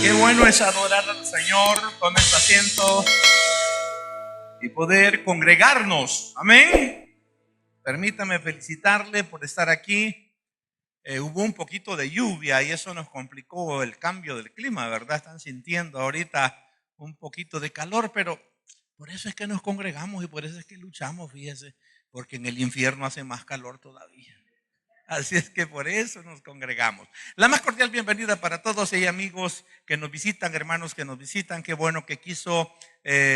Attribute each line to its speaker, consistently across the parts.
Speaker 1: Qué bueno es adorar al Señor con este asiento y poder congregarnos. Amén. Permítame felicitarle por estar aquí. Hubo un poquito de lluvia y eso nos complicó el cambio del clima, ¿verdad? Están sintiendo ahorita un poquito de calor, pero por eso es que nos congregamos y por eso es que luchamos, fíjese, porque en el infierno hace más calor todavía. Así es que por eso nos congregamos. La más cordial bienvenida para todos y amigos que nos visitan, hermanos que nos visitan. Qué bueno que quiso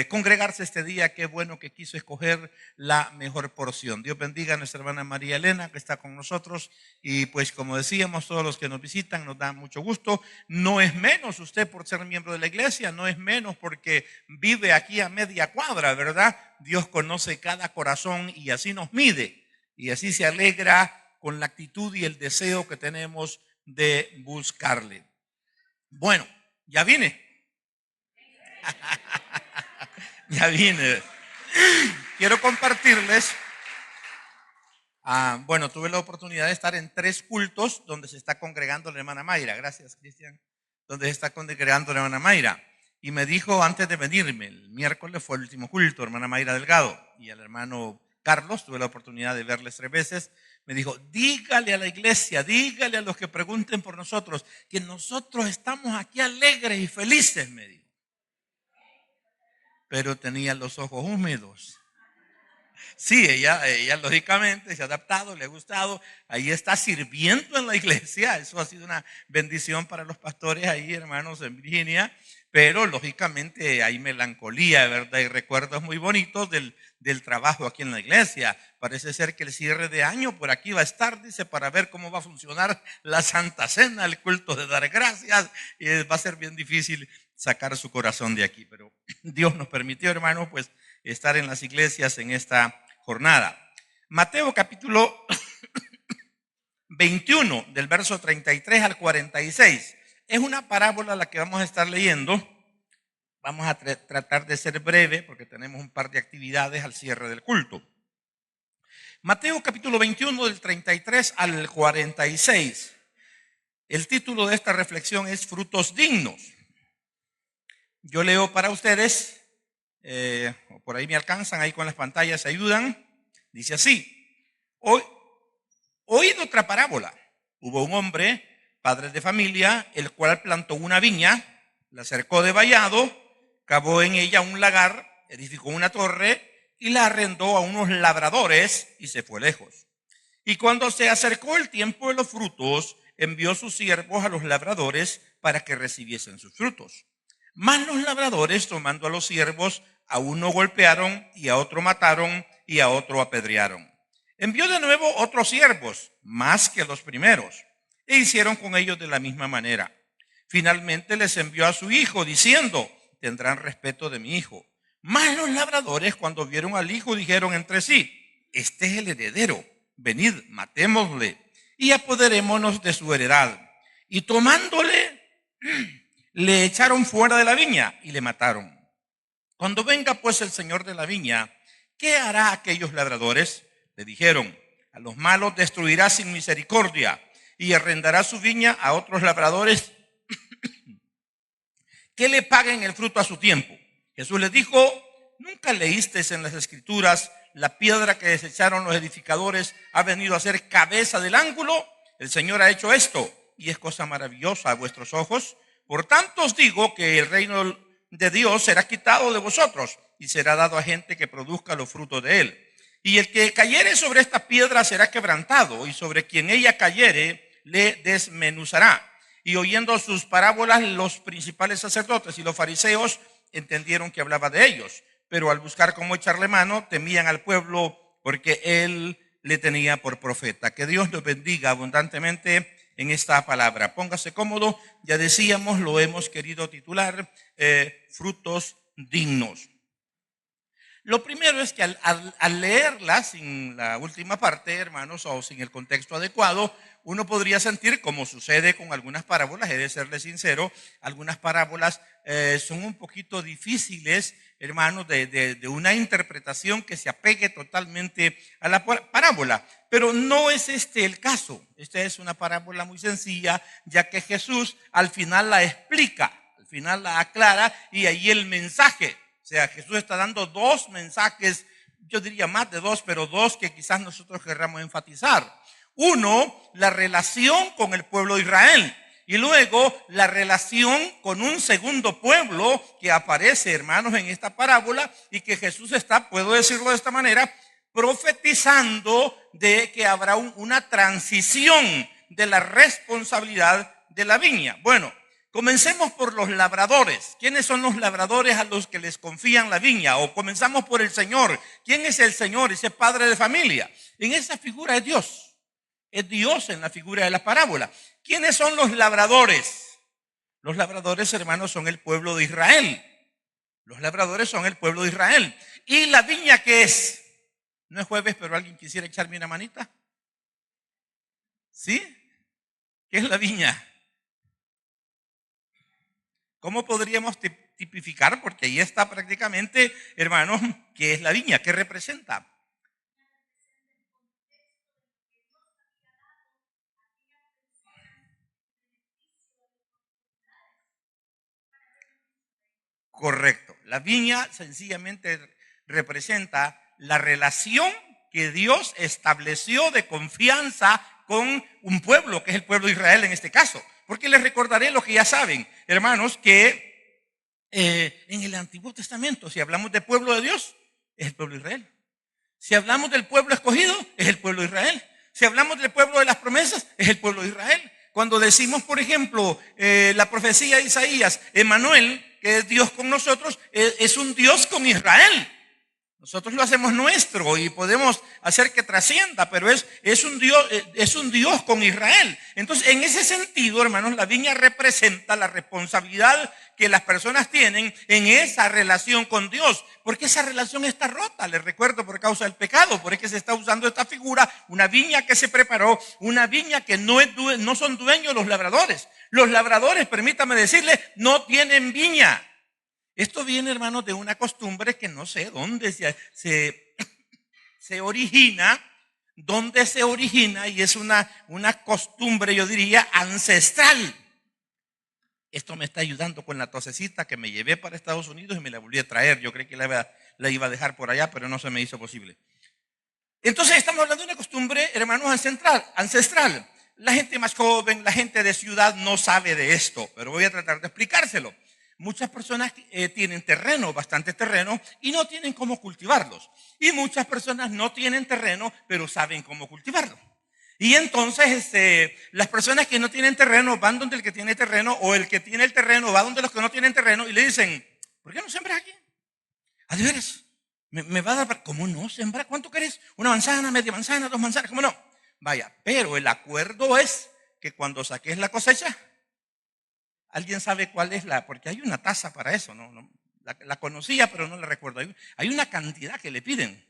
Speaker 1: congregarse este día, qué bueno que quiso escoger la mejor porción. Dios bendiga a nuestra hermana María Elena que está con nosotros. Y pues como decíamos, todos los que nos visitan nos da mucho gusto. No es menos usted por ser miembro de la iglesia, no es menos porque vive aquí a media cuadra, ¿verdad? Dios conoce cada corazón y así nos mide y así se alegra con la actitud y el deseo que tenemos de buscarle. Bueno, ya vine. Ya vine. Quiero compartirles. Bueno, tuve la oportunidad de estar en 3 cultos donde se está congregando la hermana Mayra. Gracias, Cristian. Donde se está congregando la hermana Mayra. Y me dijo antes de venirme, el miércoles fue el último culto, hermana Mayra Delgado, y el hermano Carlos, tuve la oportunidad de verles 3 veces. Me dijo, dígale a la iglesia, dígale a los que pregunten por nosotros, que nosotros estamos aquí alegres y felices, me dijo. Pero tenía los ojos húmedos. Sí, ella lógicamente se ha adaptado, le ha gustado, ahí está sirviendo en la iglesia, eso ha sido una bendición para los pastores ahí, hermanos, en Virginia, pero lógicamente hay melancolía, ¿verdad? Y recuerdos muy bonitos del trabajo aquí en la iglesia. Parece ser que el cierre de año por aquí va a estar, dice, para ver cómo va a funcionar la Santa Cena, el culto de dar gracias, y va a ser bien difícil sacar su corazón de aquí, pero Dios nos permitió, hermanos, pues estar en las iglesias en esta jornada. Mateo capítulo 21 del verso 33 al 46. Es una parábola la que vamos a estar leyendo. Vamos a tratar de ser breve porque tenemos un par de actividades al cierre del culto. Mateo capítulo 21 del 33 al 46. El título de esta reflexión es Frutos dignos. Yo leo para ustedes, por ahí me alcanzan, ahí con las pantallas se ayudan. Dice así: oíd otra parábola. Hubo un hombre, padre de familia, el cual plantó una viña, la cercó de vallado, cavó en ella un lagar, edificó una torre y la arrendó a unos labradores y se fue lejos. Y cuando se acercó el tiempo de los frutos, envió sus siervos a los labradores para que recibiesen sus frutos. Mas los labradores, tomando a los siervos, a uno golpearon y a otro mataron y a otro apedrearon. Envió de nuevo otros siervos, más que los primeros, e hicieron con ellos de la misma manera. Finalmente les envió a su hijo, diciendo, tendrán respeto de mi hijo. Mas los labradores, cuando vieron al hijo, dijeron entre sí, este es el heredero, venid, matémosle y apoderémonos de su heredad. Y tomándole, le echaron fuera de la viña y le mataron. Cuando venga pues el señor de la viña, ¿qué hará a aquellos labradores? Le dijeron, a los malos destruirá sin misericordia y arrendará su viña a otros labradores que le paguen el fruto a su tiempo. Jesús les dijo, ¿nunca leísteis en las escrituras, la piedra que desecharon los edificadores ha venido a ser cabeza del ángulo? El Señor ha hecho esto y es cosa maravillosa a vuestros ojos. Por tanto os digo que el reino de Dios será quitado de vosotros y será dado a gente que produzca los frutos de él. Y el que cayere sobre esta piedra será quebrantado, y sobre quien ella cayere le desmenuzará. Y oyendo sus parábolas, los principales sacerdotes y los fariseos entendieron que hablaba de ellos, pero al buscar cómo echarle mano, temían al pueblo porque él le tenía por profeta. Que Dios nos bendiga abundantemente en esta palabra. Póngase cómodo, ya decíamos, lo hemos querido titular, frutos dignos. Lo primero es que al leerla sin la última parte, hermanos, o sin el contexto adecuado, uno podría sentir, como sucede con algunas parábolas, he de serle sincero, algunas parábolas son un poquito difíciles, hermanos, de una interpretación que se apegue totalmente a la parábola. Pero no es este el caso. Esta es una parábola muy sencilla, ya que Jesús al final la explica. final la aclara y ahí el mensaje. O sea, Jesús está dando dos mensajes, yo diría más de dos, pero dos que quizás nosotros querramos enfatizar. Uno, la relación con el pueblo de Israel. Y luego la relación con un segundo pueblo que aparece, hermanos, en esta parábola y que Jesús está, puedo decirlo de esta manera, profetizando de que habrá una transición de la responsabilidad de la viña. Bueno, comencemos por los labradores. ¿Quiénes son los labradores a los que les confían la viña? O comenzamos por el Señor. ¿Quién es el Señor? Ese padre de familia. En esa figura es Dios. Es Dios en la figura de la parábola. ¿Quiénes son los labradores? Los labradores, hermanos, son el pueblo de Israel. Los labradores son el pueblo de Israel. ¿Y la viña qué es? No es jueves, pero alguien quisiera echarme una manita. ¿Sí? ¿Qué es la viña? ¿Cómo podríamos tipificar? Porque ahí está prácticamente, hermanos, ¿qué es la viña? ¿Qué representa? Correcto. La viña sencillamente representa la relación que Dios estableció de confianza con un pueblo, que es el pueblo de Israel en este caso. Porque les recordaré lo que ya saben, hermanos, que en el Antiguo Testamento, si hablamos del pueblo de Dios, es el pueblo de Israel. Si hablamos del pueblo escogido, es el pueblo de Israel. Si hablamos del pueblo de las promesas, es el pueblo de Israel. Cuando decimos, por ejemplo, la profecía de Isaías, Emmanuel, que es Dios con nosotros, es un Dios con Israel. Nosotros lo hacemos nuestro y podemos hacer que trascienda, pero es un Dios con Israel. Entonces, en ese sentido, hermanos, la viña representa la responsabilidad que las personas tienen en esa relación con Dios, porque esa relación está rota, les recuerdo, por causa del pecado. Por eso se está usando esta figura, una viña que se preparó, una viña que no son dueños los labradores. Los labradores, permítame decirle, no tienen viña. Esto viene, hermanos, de una costumbre que no sé dónde se origina, y es una costumbre, yo diría, ancestral. Esto me está ayudando con la tosecita que me llevé para Estados Unidos y me la volví a traer. Yo creí que la iba a dejar por allá, pero no se me hizo posible. Entonces estamos hablando de una costumbre, hermanos, ancestral. La gente más joven, la gente de ciudad no sabe de esto, pero voy a tratar de explicárselo. Muchas personas tienen terreno, bastante terreno, y no tienen cómo cultivarlos. Y muchas personas no tienen terreno, pero saben cómo cultivarlo. Y entonces las personas que no tienen terreno van donde el que tiene terreno, o el que tiene el terreno va donde los que no tienen terreno y le dicen, ¿por qué no sembras aquí? ¿A de veras? ¿Me va a dar? ¿Cómo no sembrar? ¿Cuánto querés? ¿Una manzana, media manzana, 2 manzanas? ¿Cómo no? Vaya, pero el acuerdo es que cuando saques la cosecha, ¿alguien sabe cuál es porque hay una tasa para eso? No, la conocía, pero no la recuerdo. Hay una cantidad que le piden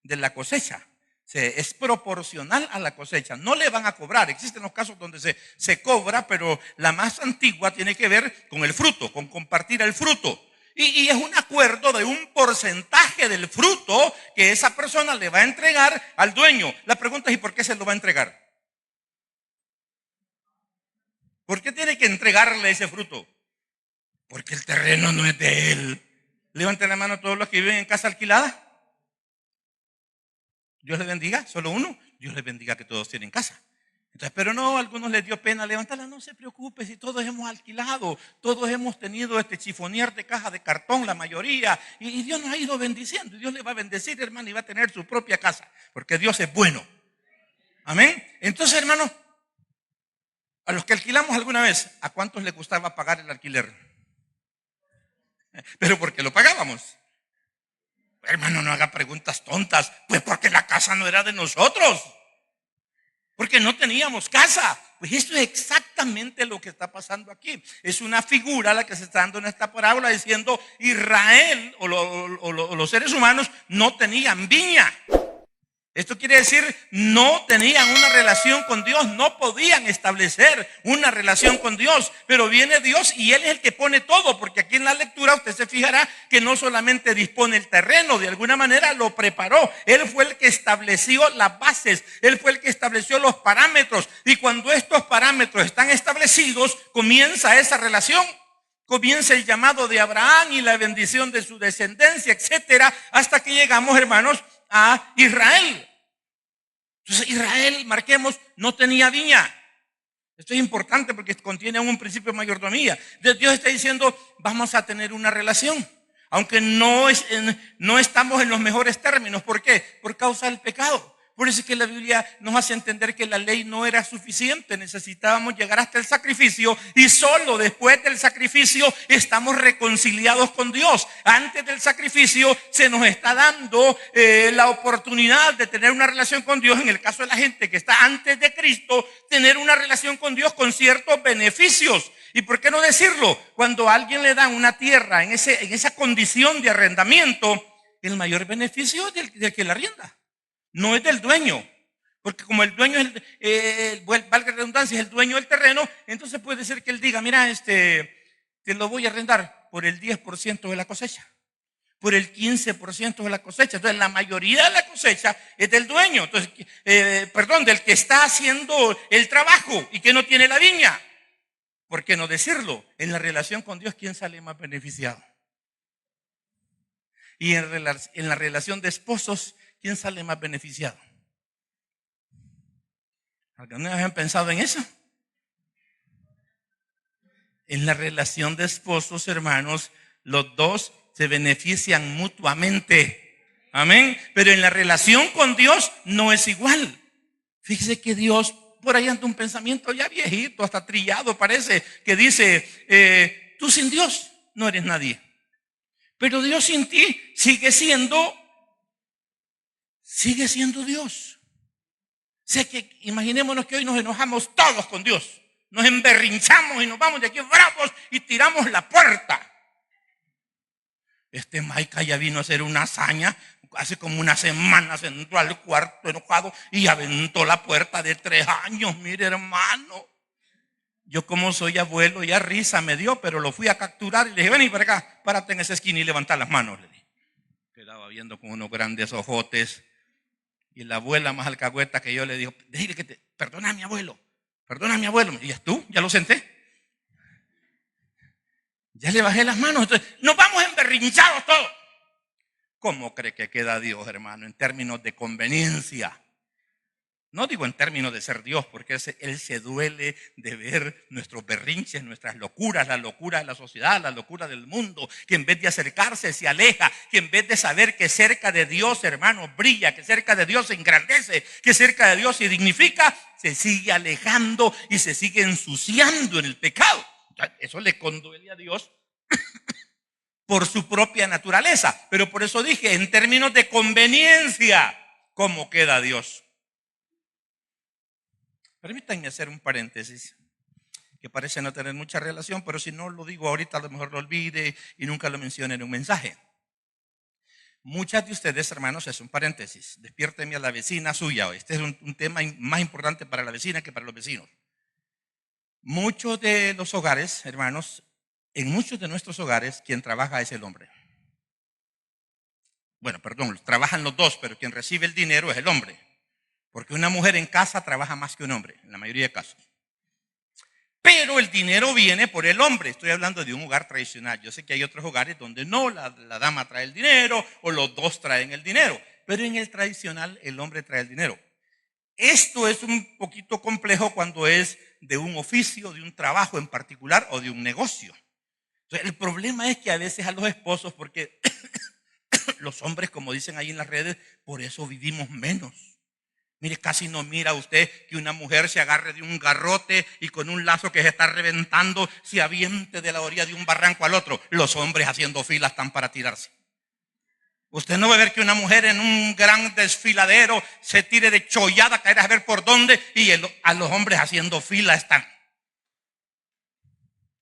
Speaker 1: de la cosecha. Es proporcional a la cosecha. No le van a cobrar. Existen los casos donde se cobra, pero la más antigua tiene que ver con el fruto, con compartir el fruto. Y es un acuerdo de un porcentaje del fruto que esa persona le va a entregar al dueño. La pregunta es, ¿y por qué se lo va a entregar? ¿Por qué tiene que entregarle ese fruto? Porque el terreno no es de él. Levanten la mano a todos los que viven en casa alquilada. Dios les bendiga, solo uno. Dios les bendiga que todos tienen casa. Entonces, pero no, a algunos les dio pena levantarla. No se preocupe, si todos hemos alquilado, todos hemos tenido este chifonier de caja de cartón, la mayoría. Y Dios nos ha ido bendiciendo. Y Dios le va a bendecir, hermano, y va a tener su propia casa. Porque Dios es bueno. Amén. Entonces, hermano, a los que alquilamos alguna vez, ¿a cuántos les gustaba pagar el alquiler? Pero porque lo pagábamos. Hermano, no haga preguntas tontas. Pues porque la casa no era de nosotros. Porque no teníamos casa. Pues esto es exactamente lo que está pasando aquí. Es una figura la que se está dando en esta parábola diciendo Israel o los seres humanos no tenían viña. Esto quiere decir, no tenían una relación con Dios, no podían establecer una relación con Dios, pero viene Dios y Él es el que pone todo, porque aquí en la lectura usted se fijará que no solamente dispone el terreno, de alguna manera lo preparó. Él fue el que estableció las bases, Él fue el que estableció los parámetros, y cuando estos parámetros están establecidos, comienza esa relación. comienza el llamado de Abraham y la bendición de su descendencia, etcétera, hasta que llegamos, hermanos, a Israel. Entonces Israel, marquemos, no tenía viña. Esto es importante porque contiene un principio de mayordomía. Dios está diciendo, vamos a tener una relación, aunque no estamos en los mejores términos. ¿Por qué? Por causa del pecado. Por eso es que la Biblia nos hace entender que la ley no era suficiente. Necesitábamos llegar hasta el sacrificio, y solo después del sacrificio estamos reconciliados con Dios. Antes del sacrificio se nos está dando la oportunidad de tener una relación con Dios. En el caso de la gente que está antes de Cristo, tener una relación con Dios con ciertos beneficios. ¿Y por qué no decirlo? Cuando a alguien le dan una tierra en esa condición de arrendamiento, el mayor beneficio es del que la arrienda. No es del dueño, porque como el dueño es valga la redundancia, es el dueño del terreno, entonces puede ser que él diga, mira, te lo voy a arrendar por el 10% de la cosecha, por el 15% de la cosecha. Entonces la mayoría de la cosecha es del dueño, entonces, del que está haciendo el trabajo y que no tiene la viña. ¿Por qué no decirlo? En la relación con Dios, ¿quién sale más beneficiado? Y en la relación de esposos, ¿quién sale más beneficiado? ¿Alguna vez han pensado en eso? En la relación de esposos, hermanos, los dos se benefician mutuamente. Amén. Pero en la relación con Dios no es igual. Fíjese que Dios, por ahí anda un pensamiento ya viejito, hasta trillado parece, que dice, tú sin Dios no eres nadie. Pero Dios sin ti sigue siendo Dios. O sea que imaginémonos que hoy nos enojamos todos con Dios, nos emberrinchamos y nos vamos de aquí bravos y tiramos la puerta. Maica ya vino a hacer una hazaña, hace como una semana se entró al cuarto enojado y aventó la puerta de 3 años. Mire, hermano, yo como soy abuelo ya risa me dio, pero lo fui a capturar y le dije, vení para acá, párate en esa esquina y levanta las manos, le dije. Quedaba viendo con unos grandes ojotes. Y la abuela más alcahueta que yo le dijo, dile que perdona a mi abuelo. Me dijo, ¿tú? ¿Ya lo senté? Ya le bajé las manos. Entonces, nos vamos emberrinchados todos. ¿Cómo cree que queda Dios, hermano, en términos de conveniencia? No digo en términos de ser Dios, porque Él se duele de ver nuestros berrinches, nuestras locuras, la locura de la sociedad, la locura del mundo, que en vez de acercarse se aleja, que en vez de saber que cerca de Dios, hermano, brilla, que cerca de Dios se engrandece, que cerca de Dios se dignifica, se sigue alejando y se sigue ensuciando en el pecado. Eso le conduele a Dios por su propia naturaleza. Pero por eso dije, en términos de conveniencia, ¿cómo queda Dios? Permítanme hacer un paréntesis que parece no tener mucha relación, pero si no lo digo ahorita, a lo mejor lo olvide y nunca lo mencione en un mensaje. Muchas de ustedes, hermanos, es un paréntesis, despiérteme a la vecina suya. Este es un tema más importante para la vecina que para los vecinos. Muchos de los hogares, hermanos, en muchos de nuestros hogares, quien trabaja es el hombre. Bueno, perdón, trabajan los dos, pero quien recibe el dinero es el hombre. Porque una mujer en casa trabaja más que un hombre, en la mayoría de casos. Pero el dinero viene por el hombre. Estoy hablando de un hogar tradicional. Yo sé que hay otros hogares donde no, la dama trae el dinero o los dos traen el dinero. Pero en el tradicional el hombre trae el dinero. Esto es un poquito complejo cuando es de un oficio, de un trabajo en particular o de un negocio. Entonces, el problema es que a veces a los esposos, porque los hombres, como dicen ahí en las redes, por eso vivimos menos. Mire, casi no mira usted que una mujer se agarre de un garrote y con un lazo que se está reventando se aviente de la orilla de un barranco al otro. Los hombres haciendo fila están para tirarse. Usted no va a ver que una mujer en un gran desfiladero se tire de chollada, caer a ver por dónde, y a los hombres haciendo fila están.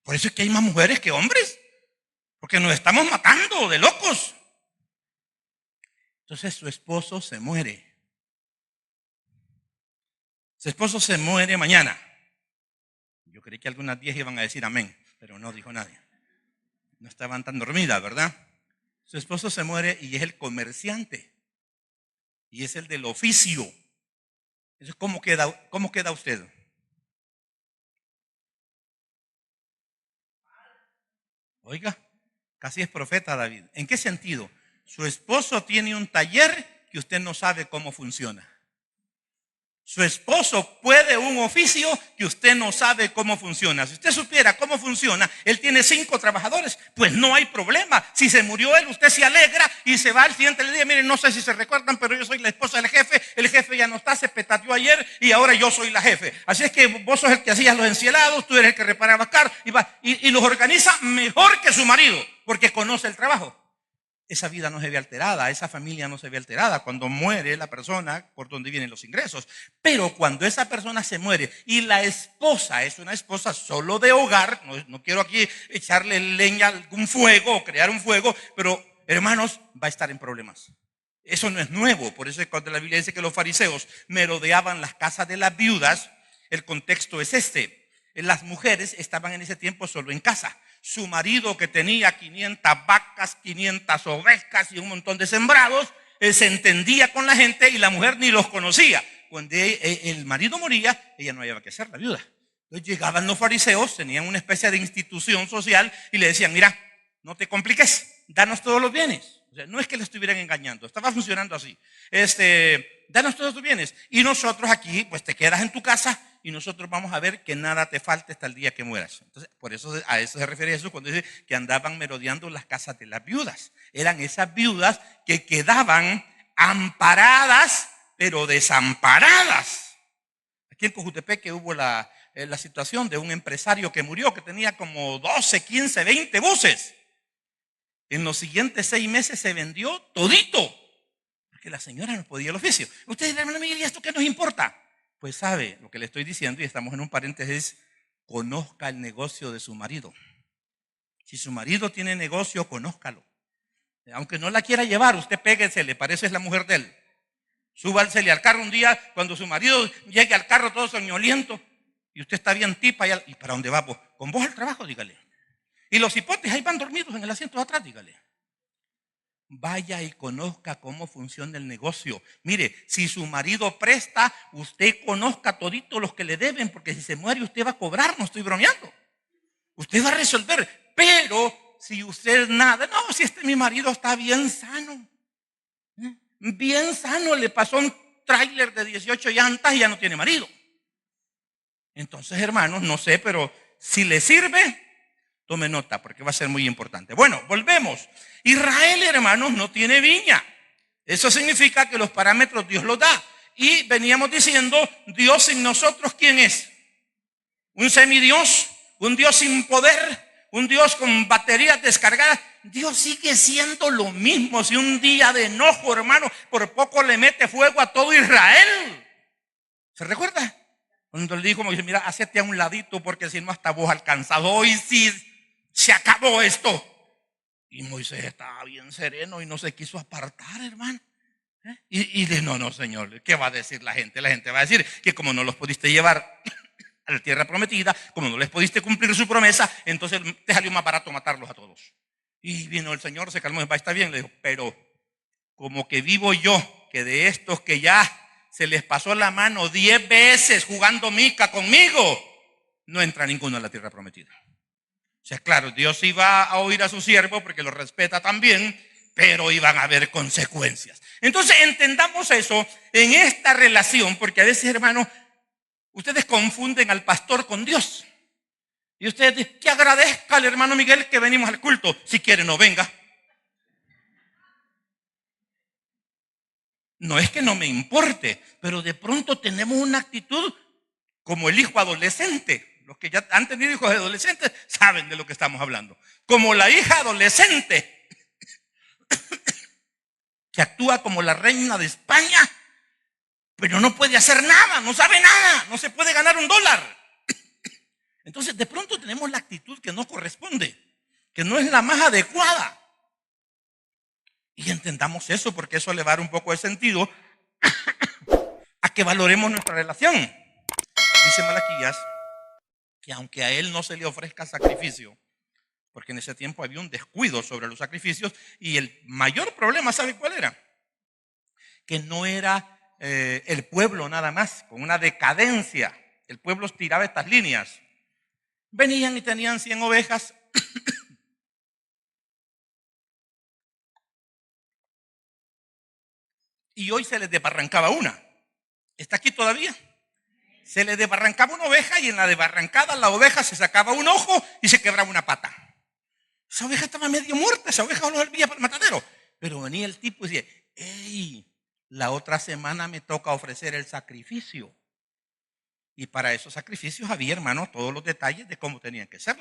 Speaker 1: Por eso es que hay más mujeres que hombres, porque nos estamos matando de locos. Entonces su esposo se muere. Su esposo se muere mañana. Yo creí que algunas 10 iban a decir amén, pero no dijo nadie. No estaban tan dormidas, ¿verdad? Su esposo se muere y es el comerciante. Y es el del oficio. Entonces, ¿cómo queda usted? Oiga, casi es profeta David. ¿En qué sentido? Su esposo tiene un taller que usted no sabe cómo funciona. Su esposo puede un oficio que usted no sabe cómo funciona. Si usted supiera cómo funciona, él tiene 5 trabajadores, pues no hay problema. Si se murió él, usted se alegra y se va al siguiente día. Miren, no sé si se recuerdan, pero yo soy la esposa del jefe. El jefe ya no está, se petateó ayer y ahora yo soy la jefe. Así es que vos sos el que hacías los encielados, tú eres el que reparaba carros y los organiza mejor que su marido, porque conoce el trabajo. Esa vida no se ve alterada, esa familia no se ve alterada cuando muere la persona por donde vienen los ingresos. Pero cuando esa persona se muere y la esposa es una esposa solo de hogar, no quiero aquí echarle leña a algún fuego o crear un fuego, pero hermanos, va a estar en problemas. Eso no es nuevo, por eso es cuando la Biblia dice que los fariseos merodeaban las casas de las viudas, el contexto es este. Las mujeres estaban en ese tiempo solo en casa. Su marido, que tenía 500 vacas, 500 ovejas y un montón de sembrados, se entendía con la gente y la mujer ni los conocía. Cuando el marido moría, ella no había que hacer, la viuda. Entonces llegaban los fariseos, tenían una especie de institución social y le decían: mira, no te compliques, danos todos los bienes. O sea, no es que le estuvieran engañando, estaba funcionando así. Danos todos tus bienes y nosotros aquí, pues te quedas en tu casa y nosotros vamos a ver que nada te falte hasta el día que mueras. Entonces, por eso a eso se refiere Jesús cuando dice que andaban merodeando las casas de las viudas. Eran esas viudas que quedaban amparadas, pero desamparadas. Aquí en Cojutepeque hubo la situación de un empresario que murió, que tenía como 12, 15, 20 buses. En los siguientes 6 meses se vendió todito, porque la señora no podía el oficio. Ustedes dirán: hermano Miguel, ¿y esto qué nos importa? Pues sabe lo que le estoy diciendo, y estamos en un paréntesis: conozca el negocio de su marido. Si su marido tiene negocio, conózcalo. Aunque no la quiera llevar, usted péguesele, parece es la mujer de él. Súbalsele al carro un día cuando su marido llegue al carro todo soñoliento y usted está bien tipa. ¿Y para dónde va? Pues, con vos al trabajo, dígale. Y los hipotes ahí van dormidos en el asiento de atrás, dígale. Vaya y conozca cómo funciona el negocio. Mire, si su marido presta, usted conozca toditos los que le deben, porque si se muere usted va a cobrar, no estoy bromeando. Usted va a resolver, pero si usted nada, no, si mi marido está bien sano. Bien sano, le pasó un tráiler de 18 llantas y ya no tiene marido. Entonces, hermanos, no sé, pero si le sirve, tome nota porque va a ser muy importante. Bueno, volvemos. Israel, hermanos, no tiene viña. Eso significa que los parámetros Dios los da. Y veníamos diciendo, Dios sin nosotros, ¿quién es? Un semidios, un Dios sin poder, un Dios con baterías descargadas. Dios sigue siendo lo mismo. Si un día de enojo, hermano, por poco le mete fuego a todo Israel. ¿Se recuerda? Cuando le dijo, mira, hacete a un ladito porque si no hasta vos alcanzado. Hoy sí se acabó esto. Y Moisés estaba bien sereno y no se quiso apartar, hermano. Y de no, Señor, ¿qué va a decir la gente? La gente va a decir que como no los pudiste llevar a la tierra prometida, como no les pudiste cumplir su promesa, entonces te salió más barato matarlos a todos. Y vino el Señor, se calmó, está bien, le dijo, pero como que vivo yo, que de estos que ya se les pasó la mano 10 veces jugando mica conmigo, no entra ninguno a la tierra prometida. O sea, claro, Dios iba a oír a su siervo porque lo respeta también, pero iban a haber consecuencias. Entonces entendamos eso en esta relación, porque a veces, hermanos, ustedes confunden al pastor con Dios. Y ustedes dicen, que agradezca al hermano Miguel que venimos al culto. Si quiere, no venga. No es que no me importe, pero de pronto tenemos una actitud como el hijo adolescente. Los que ya han tenido hijos adolescentes saben de lo que estamos hablando. Como la hija adolescente que actúa como la reina de España, pero no puede hacer nada, no sabe nada, no se puede ganar $1. Entonces de pronto tenemos la actitud que no corresponde, que no es la más adecuada. Y entendamos eso, porque eso le va a dar un poco de sentido a que valoremos nuestra relación. Dice Malaquías que aunque a él no se le ofrezca sacrificio, porque en ese tiempo había un descuido sobre los sacrificios, y el mayor problema, ¿sabe cuál era? Que no era el pueblo nada más, con una decadencia. El pueblo tiraba estas líneas. Venían y tenían 100 ovejas y hoy se les desbarrancaba una. ¿Está aquí todavía? Se le desbarrancaba una oveja y en la desbarrancada la oveja se sacaba un ojo y se quebraba una pata. Esa oveja estaba medio muerta, esa oveja no servía para el matadero. Pero venía el tipo y decía, hey, la otra semana me toca ofrecer el sacrificio. Y para esos sacrificios había, hermano, todos los detalles de cómo tenían que ser.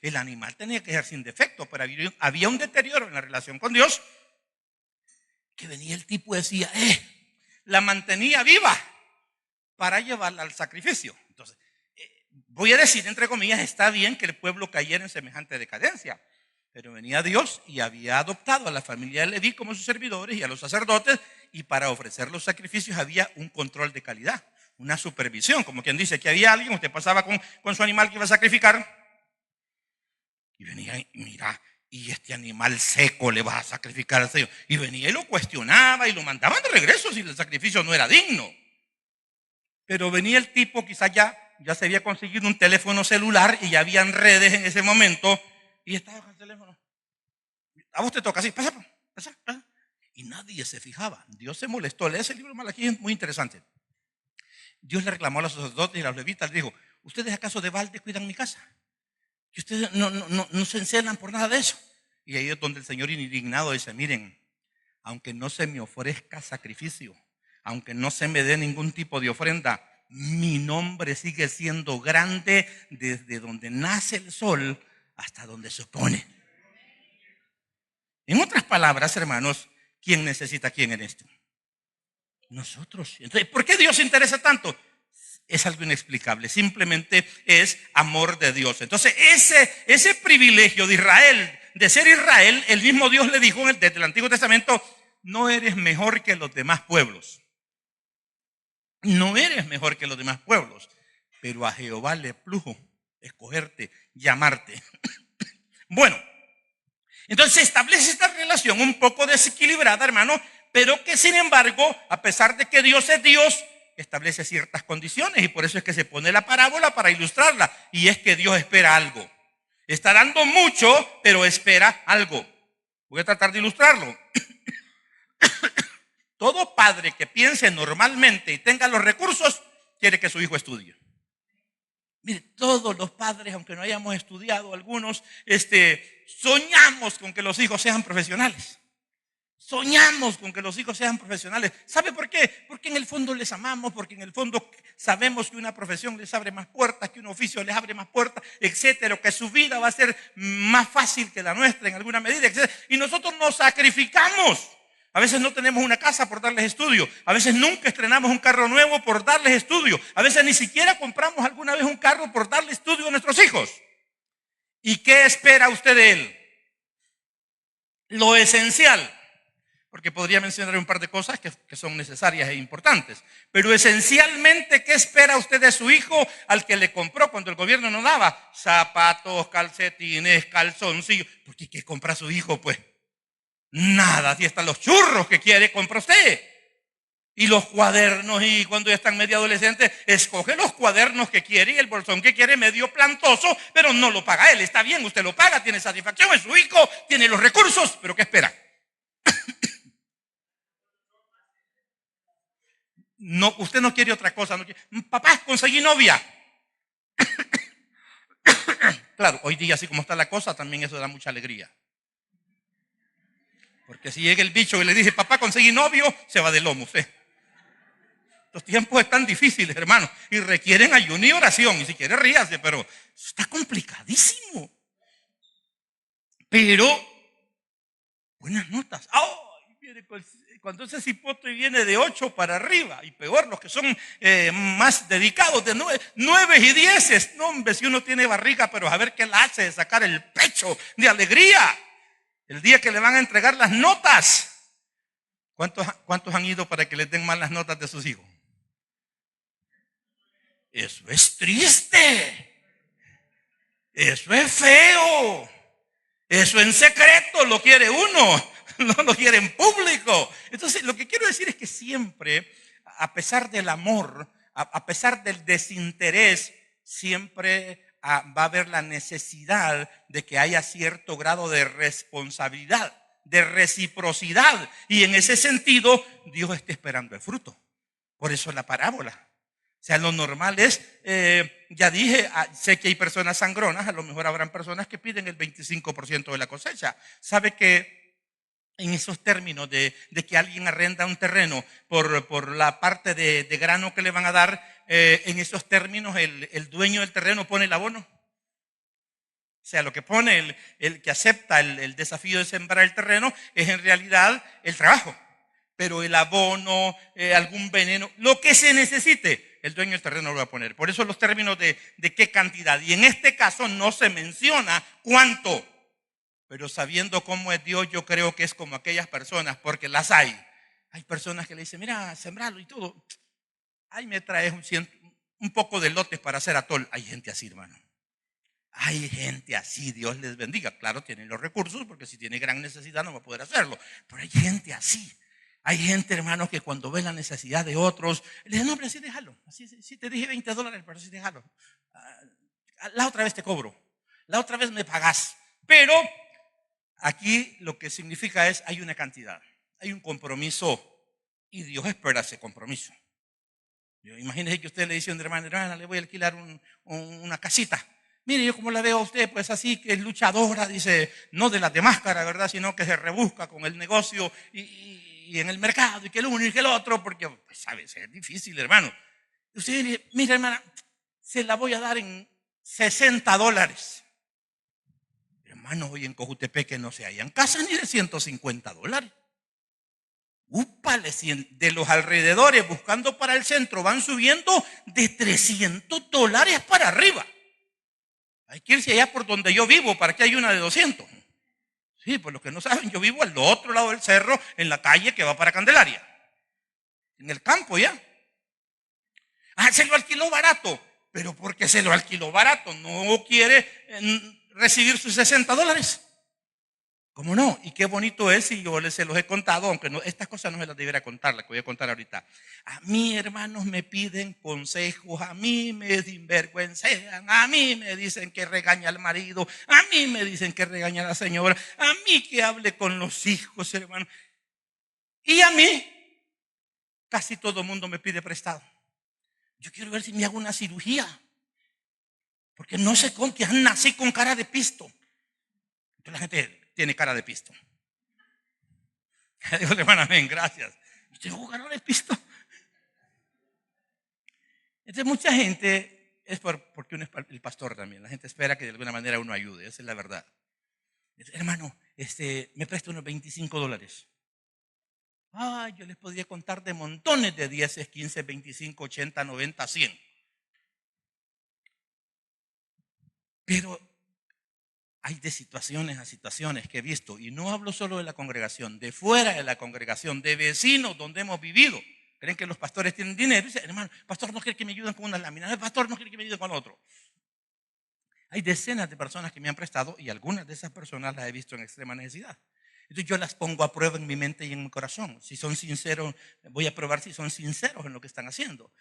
Speaker 1: El animal tenía que ser sin defecto, pero había un deterioro en la relación con Dios, que venía el tipo y decía, la mantenía viva para llevarla al sacrificio. Entonces, voy a decir, entre comillas, está bien que el pueblo cayera en semejante decadencia, pero venía Dios y había adoptado a la familia de Leví como sus servidores y a los sacerdotes, y para ofrecer los sacrificios había un control de calidad, una supervisión, como quien dice que había alguien, usted pasaba con su animal que iba a sacrificar, y venía y mira, y este animal seco le vas a sacrificar al Señor, y venía y lo cuestionaba y lo mandaban de regreso si el sacrificio no era digno. Pero venía el tipo, quizás ya se había conseguido un teléfono celular y ya habían redes en ese momento, y estaba con el teléfono. A vos te toca así, pasa. Y nadie se fijaba. Dios se molestó. Lee ese libro de Malaquí, es muy interesante. Dios le reclamó a los sacerdotes y a los levitas, le dijo, ¿ustedes acaso de balde cuidan mi casa? ¿Que ustedes no se encelan por nada de eso? Y ahí es donde el Señor indignado dice, miren, aunque no se me ofrezca sacrificio, aunque no se me dé ningún tipo de ofrenda, mi nombre sigue siendo grande desde donde nace el sol hasta donde se pone. En otras palabras, hermanos, ¿quién necesita a quién en esto? Nosotros. Entonces, ¿por qué Dios se interesa tanto? Es algo inexplicable, simplemente es amor de Dios. Entonces, ese privilegio de Israel, de ser Israel, el mismo Dios le dijo desde el Antiguo Testamento, no eres mejor que los demás pueblos. No eres mejor que los demás pueblos, pero a Jehová le plujo escogerte, llamarte. Bueno, entonces se establece esta relación un poco desequilibrada, hermano, pero que sin embargo, a pesar de que Dios es Dios, establece ciertas condiciones, y por eso es que se pone la parábola para ilustrarla, y es que Dios espera algo. Está dando mucho, pero espera algo. Voy a tratar de ilustrarlo. Todo padre que piense normalmente y tenga los recursos, quiere que su hijo estudie. Mire, todos los padres, aunque no hayamos estudiado algunos, soñamos con que los hijos sean profesionales. Soñamos con que los hijos sean profesionales. ¿Sabe por qué? Porque en el fondo les amamos, porque en el fondo sabemos que una profesión les abre más puertas, que un oficio les abre más puertas, etcétera, que su vida va a ser más fácil que la nuestra en alguna medida, etcétera. Y nosotros nos sacrificamos. A veces no tenemos una casa por darles estudio. A veces nunca estrenamos un carro nuevo por darles estudio. A veces ni siquiera compramos alguna vez un carro por darle estudio a nuestros hijos. ¿Y qué espera usted de él? Lo esencial. Porque podría mencionar un par de cosas que son necesarias e importantes. Pero esencialmente, ¿qué espera usted de su hijo al que le compró cuando el gobierno no daba? Zapatos, calcetines, calzoncillos. Porque ¿qué compra su hijo, pues? Nada, si están los churros que quiere, compra usted. Y los cuadernos, y cuando ya están medio adolescentes, escoge los cuadernos que quiere y el bolsón que quiere medio plantoso, pero no lo paga él. Está bien, usted lo paga, tiene satisfacción, es su hijo, tiene los recursos, pero ¿qué espera? No, usted no quiere otra cosa. No quiere. Papá, conseguí novia. Claro, hoy día, así como está la cosa, también eso da mucha alegría. Porque si llega el bicho y le dice, papá, conseguí novio, se va de lomo usted. Los tiempos están difíciles, hermano, y requieren ayuno y oración. Y si quiere, ríase, pero está complicadísimo. Pero, buenas notas. ¡Ay! Mire, cuando ese cipote viene de 8 para arriba, y peor los que son más dedicados, de 9 y 10, no, hombre, si uno tiene barriga, pero a ver qué la hace de sacar el pecho de alegría. El día que le van a entregar las notas. ¿Cuántos han ido para que les den mal las notas de sus hijos? Eso es triste. Eso es feo. Eso en secreto lo quiere uno, no lo quiere en público. Entonces, lo que quiero decir es que siempre, a pesar del amor, a pesar del desinterés, siempre va a haber la necesidad de que haya cierto grado de responsabilidad de reciprocidad. Y en ese sentido, Dios está esperando el fruto. Por eso la parábola. O sea, lo normal es, ya dije, sé que hay personas sangronas, a lo mejor habrán personas que piden el 25% de la cosecha. ¿Sabe que en esos términos de que alguien arrenda un terreno por la parte de grano que le van a dar, en esos términos el dueño del terreno pone el abono? O sea, lo que pone el que acepta el desafío de sembrar el terreno es en realidad el trabajo. Pero el abono, algún veneno, lo que se necesite, el dueño del terreno lo va a poner. Por eso los términos de qué cantidad. Y en este caso no se menciona cuánto. Pero sabiendo cómo es Dios, yo creo que es como aquellas personas, porque las hay. Hay personas que le dicen, mira, sembralo y todo. Ay, me traes un poco de lotes para hacer atol. Hay gente así, hermano. Hay gente así, Dios les bendiga. Claro, tienen los recursos, porque si tiene gran necesidad no va a poder hacerlo. Pero hay gente así. Hay gente, hermanos, que cuando ve la necesidad de otros, le dicen, no, hombre, así déjalo. Así te dije $20, pero así déjalo. La otra vez te cobro. La otra vez me pagás. Pero aquí lo que significa es, hay una cantidad. Hay un compromiso y Dios espera ese compromiso. Imagínese que usted le dice a una hermana, le voy a alquilar una casita. Mire, yo como la veo a usted, pues así que es luchadora, dice, no de las de máscara, ¿verdad? Sino que se rebusca con el negocio y en el mercado, y que el uno y que el otro, porque, pues, ¿sabes? Es difícil, hermano. Usted dice, mira, hermana, se la voy a dar en $60. Hermano, hoy en Cojutepeque no se hallan casas ni de $150. Úpale, de los alrededores, buscando para el centro, van subiendo de $300 para arriba. Hay que irse allá por donde yo vivo, para que haya una de 200. Sí, pues los que no saben, yo vivo al otro lado del cerro, en la calle que va para Candelaria. En el campo ya. Se lo alquiló barato. Pero porque se lo alquiló barato, no quiere recibir sus $60. ¿Cómo no? Y qué bonito es, y yo se los he contado, aunque no, estas cosas no me las debiera contar, las que voy a contar ahorita. A mí, hermanos, me piden consejos, a mí me sinvergüencean, a mí me dicen que regaña al marido, a mí me dicen que regaña a la señora, a mí que hable con los hijos, hermano. Y a mí, casi todo el mundo me pide prestado. Yo quiero ver si me hago una cirugía, porque no sé con qué nací con cara de pisto. Entonces la gente tiene cara de pisto. Dios, hermano, amén, gracias. Yo tengo cara de pisto. Entonces mucha gente, es porque uno es el pastor también. La gente espera que de alguna manera uno ayude, esa es la verdad. Hermano, me presta unos $25. Yo les podría contar de montones de 10, 15, 25, 80, 90, 100. Pero hay de situaciones a situaciones que he visto, y no hablo solo de la congregación, de fuera de la congregación, de vecinos donde hemos vivido. Creen que los pastores tienen dinero. Dicen, hermano, pastor no quiere que me ayuden con una lámina, el pastor no quiere que me ayuden con otro. Hay decenas de personas que me han prestado, y algunas de esas personas las he visto en extrema necesidad. Entonces yo las pongo a prueba en mi mente y en mi corazón. Si son sinceros, voy a probar si son sinceros en lo que están haciendo.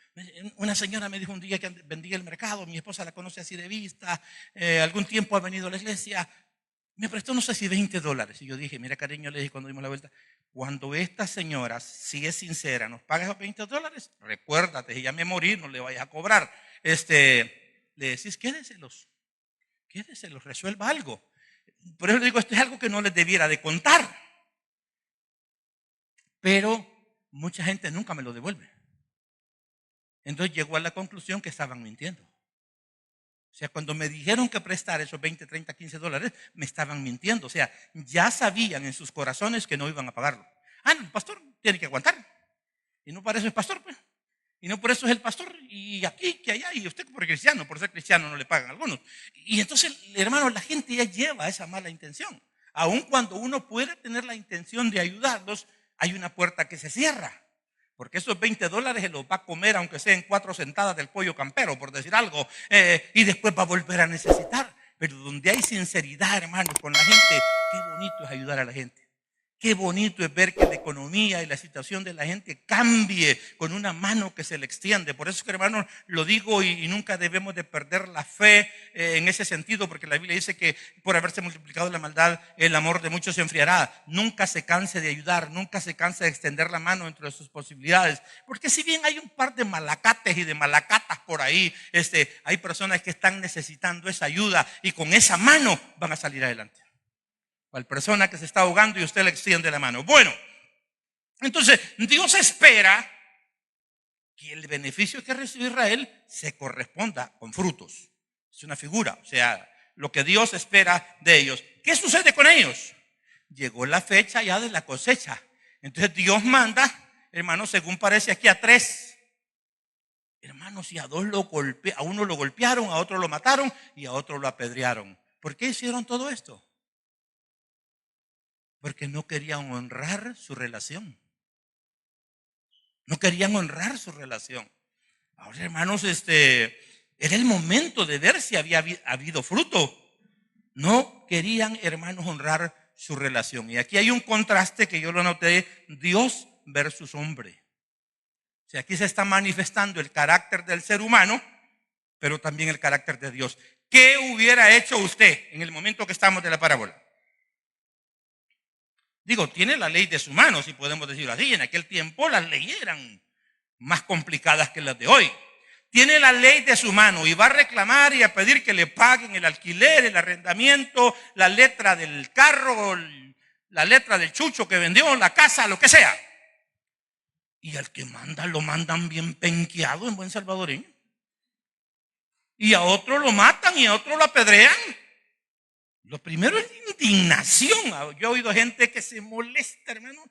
Speaker 1: Una señora me dijo un día que vendía el mercado, mi esposa la conoce así de vista, algún tiempo ha venido a la iglesia, me prestó no sé si $20. Y yo dije, mira cariño, le dije cuando dimos la vuelta, cuando esta señora, si es sincera, nos paga esos $20, recuérdate, si ya me morí, no le vayas a cobrar. Le decís, quédeselos, resuelva algo. Por eso digo, esto es algo que no les debiera de contar. Pero mucha gente nunca me lo devuelve. Entonces llegó a la conclusión que estaban mintiendo. O sea, cuando me dijeron que prestar esos $20, $30, $15, me estaban mintiendo. O sea, ya sabían en sus corazones que no iban a pagarlo. No, el pastor tiene que aguantar. Y no para eso es pastor, pues. Y no por eso es el pastor, y aquí, que allá, y usted por cristiano, por ser cristiano no le pagan a algunos. Y entonces, hermano, la gente ya lleva esa mala intención. Aun cuando uno puede tener la intención de ayudarlos, hay una puerta que se cierra. Porque esos $20 se los va a comer, aunque sea en 4 sentadas del pollo campero, por decir algo, y después va a volver a necesitar. Pero donde hay sinceridad, hermano, con la gente, qué bonito es ayudar a la gente. Qué bonito es ver que la economía y la situación de la gente cambie con una mano que se le extiende. Por eso, que hermanos, lo digo y nunca debemos de perder la fe en ese sentido, porque la Biblia dice que por haberse multiplicado la maldad, el amor de muchos se enfriará. Nunca se canse de ayudar, nunca se canse de extender la mano dentro de sus posibilidades. Porque si bien hay un par de malacates y de malacatas por ahí, hay personas que están necesitando esa ayuda y con esa mano van a salir adelante. Al persona que se está ahogando y usted le extiende la mano. Bueno, entonces Dios espera que el beneficio que recibe Israel se corresponda con frutos. Es una figura, o sea, lo que Dios espera de ellos. ¿Qué sucede con ellos? Llegó la fecha ya de la cosecha. Entonces Dios manda, hermanos, según parece aquí, a 3. Hermanos, y a uno lo golpearon, a otro lo mataron y a otro lo apedrearon. ¿Por qué hicieron todo esto? Porque no querían honrar su relación. No querían honrar su relación. Ahora, hermanos, era el momento de ver si había habido fruto. No querían, hermanos, honrar su relación. Y aquí hay un contraste que yo lo noté: Dios versus hombre. O sea, aquí se está manifestando el carácter del ser humano, pero también el carácter de Dios. ¿Qué hubiera hecho usted en el momento que estamos de la parábola? Digo, tiene la ley de su mano, si podemos decirlo así. En aquel tiempo las leyes eran más complicadas que las de hoy. Tiene la ley de su mano y va a reclamar y a pedir que le paguen el alquiler, el arrendamiento, la letra del carro, la letra del chucho que vendió, la casa, lo que sea. Y al que manda lo mandan bien penqueado en buen salvadoreño. Y a otro lo matan y a otro lo apedrean. Lo primero es indignación. Yo he oído gente que se molesta, hermano.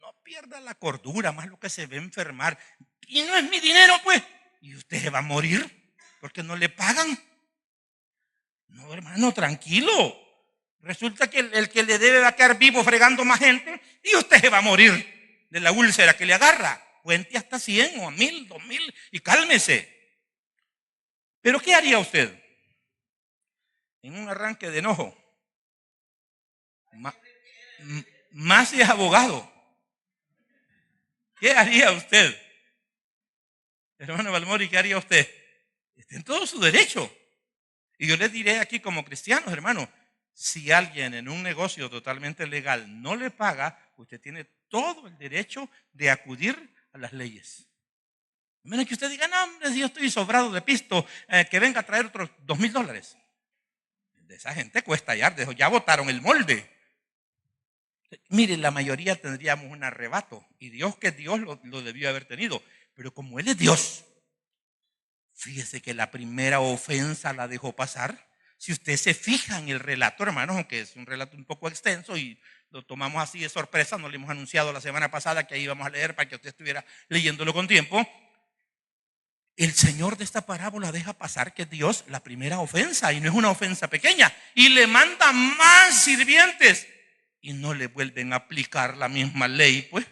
Speaker 1: No pierda la cordura, más lo que se ve enfermar. Y no es mi dinero, pues. Y usted se va a morir porque no le pagan. No, hermano, tranquilo. Resulta que el que le debe va a quedar vivo fregando más gente y usted se va a morir de la úlcera que le agarra. Cuente hasta 100 o a 1000, 2000 y cálmese. Pero ¿qué haría usted? En un arranque de enojo. Más si es abogado. ¿Qué haría usted? Hermano Balmori, ¿qué haría usted? Está en todo su derecho. Y yo les diré aquí como cristianos, hermano, si alguien en un negocio totalmente legal no le paga, usted tiene todo el derecho de acudir a las leyes. A menos que usted diga, no, hombre, yo estoy sobrado de pisto, que venga a traer otros $2000. De esa gente cuesta hallar, ya botaron el molde. Mire, la mayoría tendríamos un arrebato. Y Dios, que Dios lo debió haber tenido. Pero como Él es Dios, fíjese que la primera ofensa la dejó pasar. Si usted se fija en el relato, hermanos, aunque es un relato un poco extenso y lo tomamos así de sorpresa, no le hemos anunciado la semana pasada que ahí íbamos a leer para que usted estuviera leyéndolo con tiempo. El Señor de esta parábola deja pasar que Dios, la primera ofensa, y no es una ofensa pequeña, y le manda más sirvientes y no le vuelven a aplicar la misma ley, pues.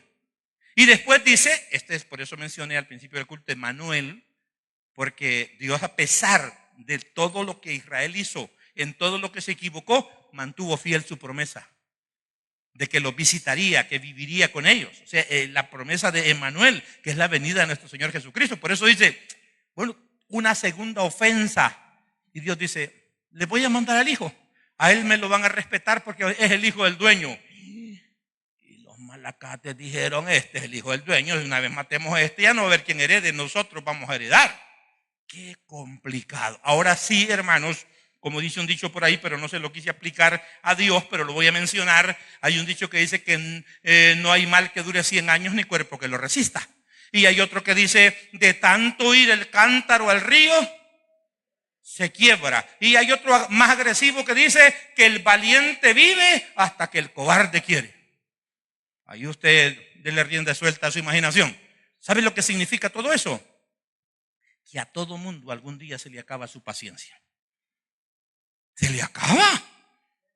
Speaker 1: Y después dice, es por eso mencioné al principio del culto Emmanuel, porque Dios, a pesar de todo lo que Israel hizo, en todo lo que se equivocó, mantuvo fiel su promesa de que los visitaría, que viviría con ellos. O sea, la promesa de Emmanuel, que es la venida de nuestro Señor Jesucristo. Por eso dice, bueno, una segunda ofensa. Y Dios dice, le voy a mandar al hijo. A él me lo van a respetar porque es el hijo del dueño. Y los malacates dijeron, este es el hijo del dueño. Y una vez matemos a este, ya no va a ver quién herede, nosotros vamos a heredar. Qué complicado. Ahora sí, hermanos, como dice un dicho por ahí, pero no se lo quise aplicar a Dios, pero lo voy a mencionar. Hay un dicho que dice que no hay mal que dure 100 años ni cuerpo que lo resista. Y hay otro que dice, de tanto ir el cántaro al río, se quiebra. Y hay otro más agresivo que dice que el valiente vive hasta que el cobarde quiere. Ahí usted dele rienda suelta a su imaginación. ¿Sabe lo que significa todo eso? Que a todo mundo algún día se le acaba su paciencia. Se le acaba.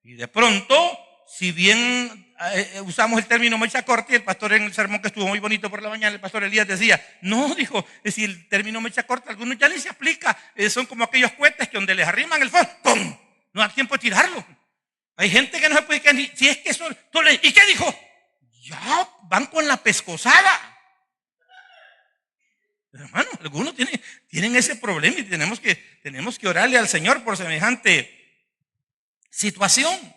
Speaker 1: Y de pronto, si bien usamos el término mecha corta, y el pastor en el sermón que estuvo muy bonito por la mañana, el pastor Elías decía, no, dijo, es decir, el término mecha corta, algunos ya ni se aplica, son como aquellos cohetes que donde les arriman el fuego, ¡pum!, no da tiempo de tirarlo. Hay gente que no se puede quedar, si es que eso, ¿y qué dijo? ya van con la pescosada. Hermano, algunos tienen ese problema y tenemos que orarle al Señor por semejante situación.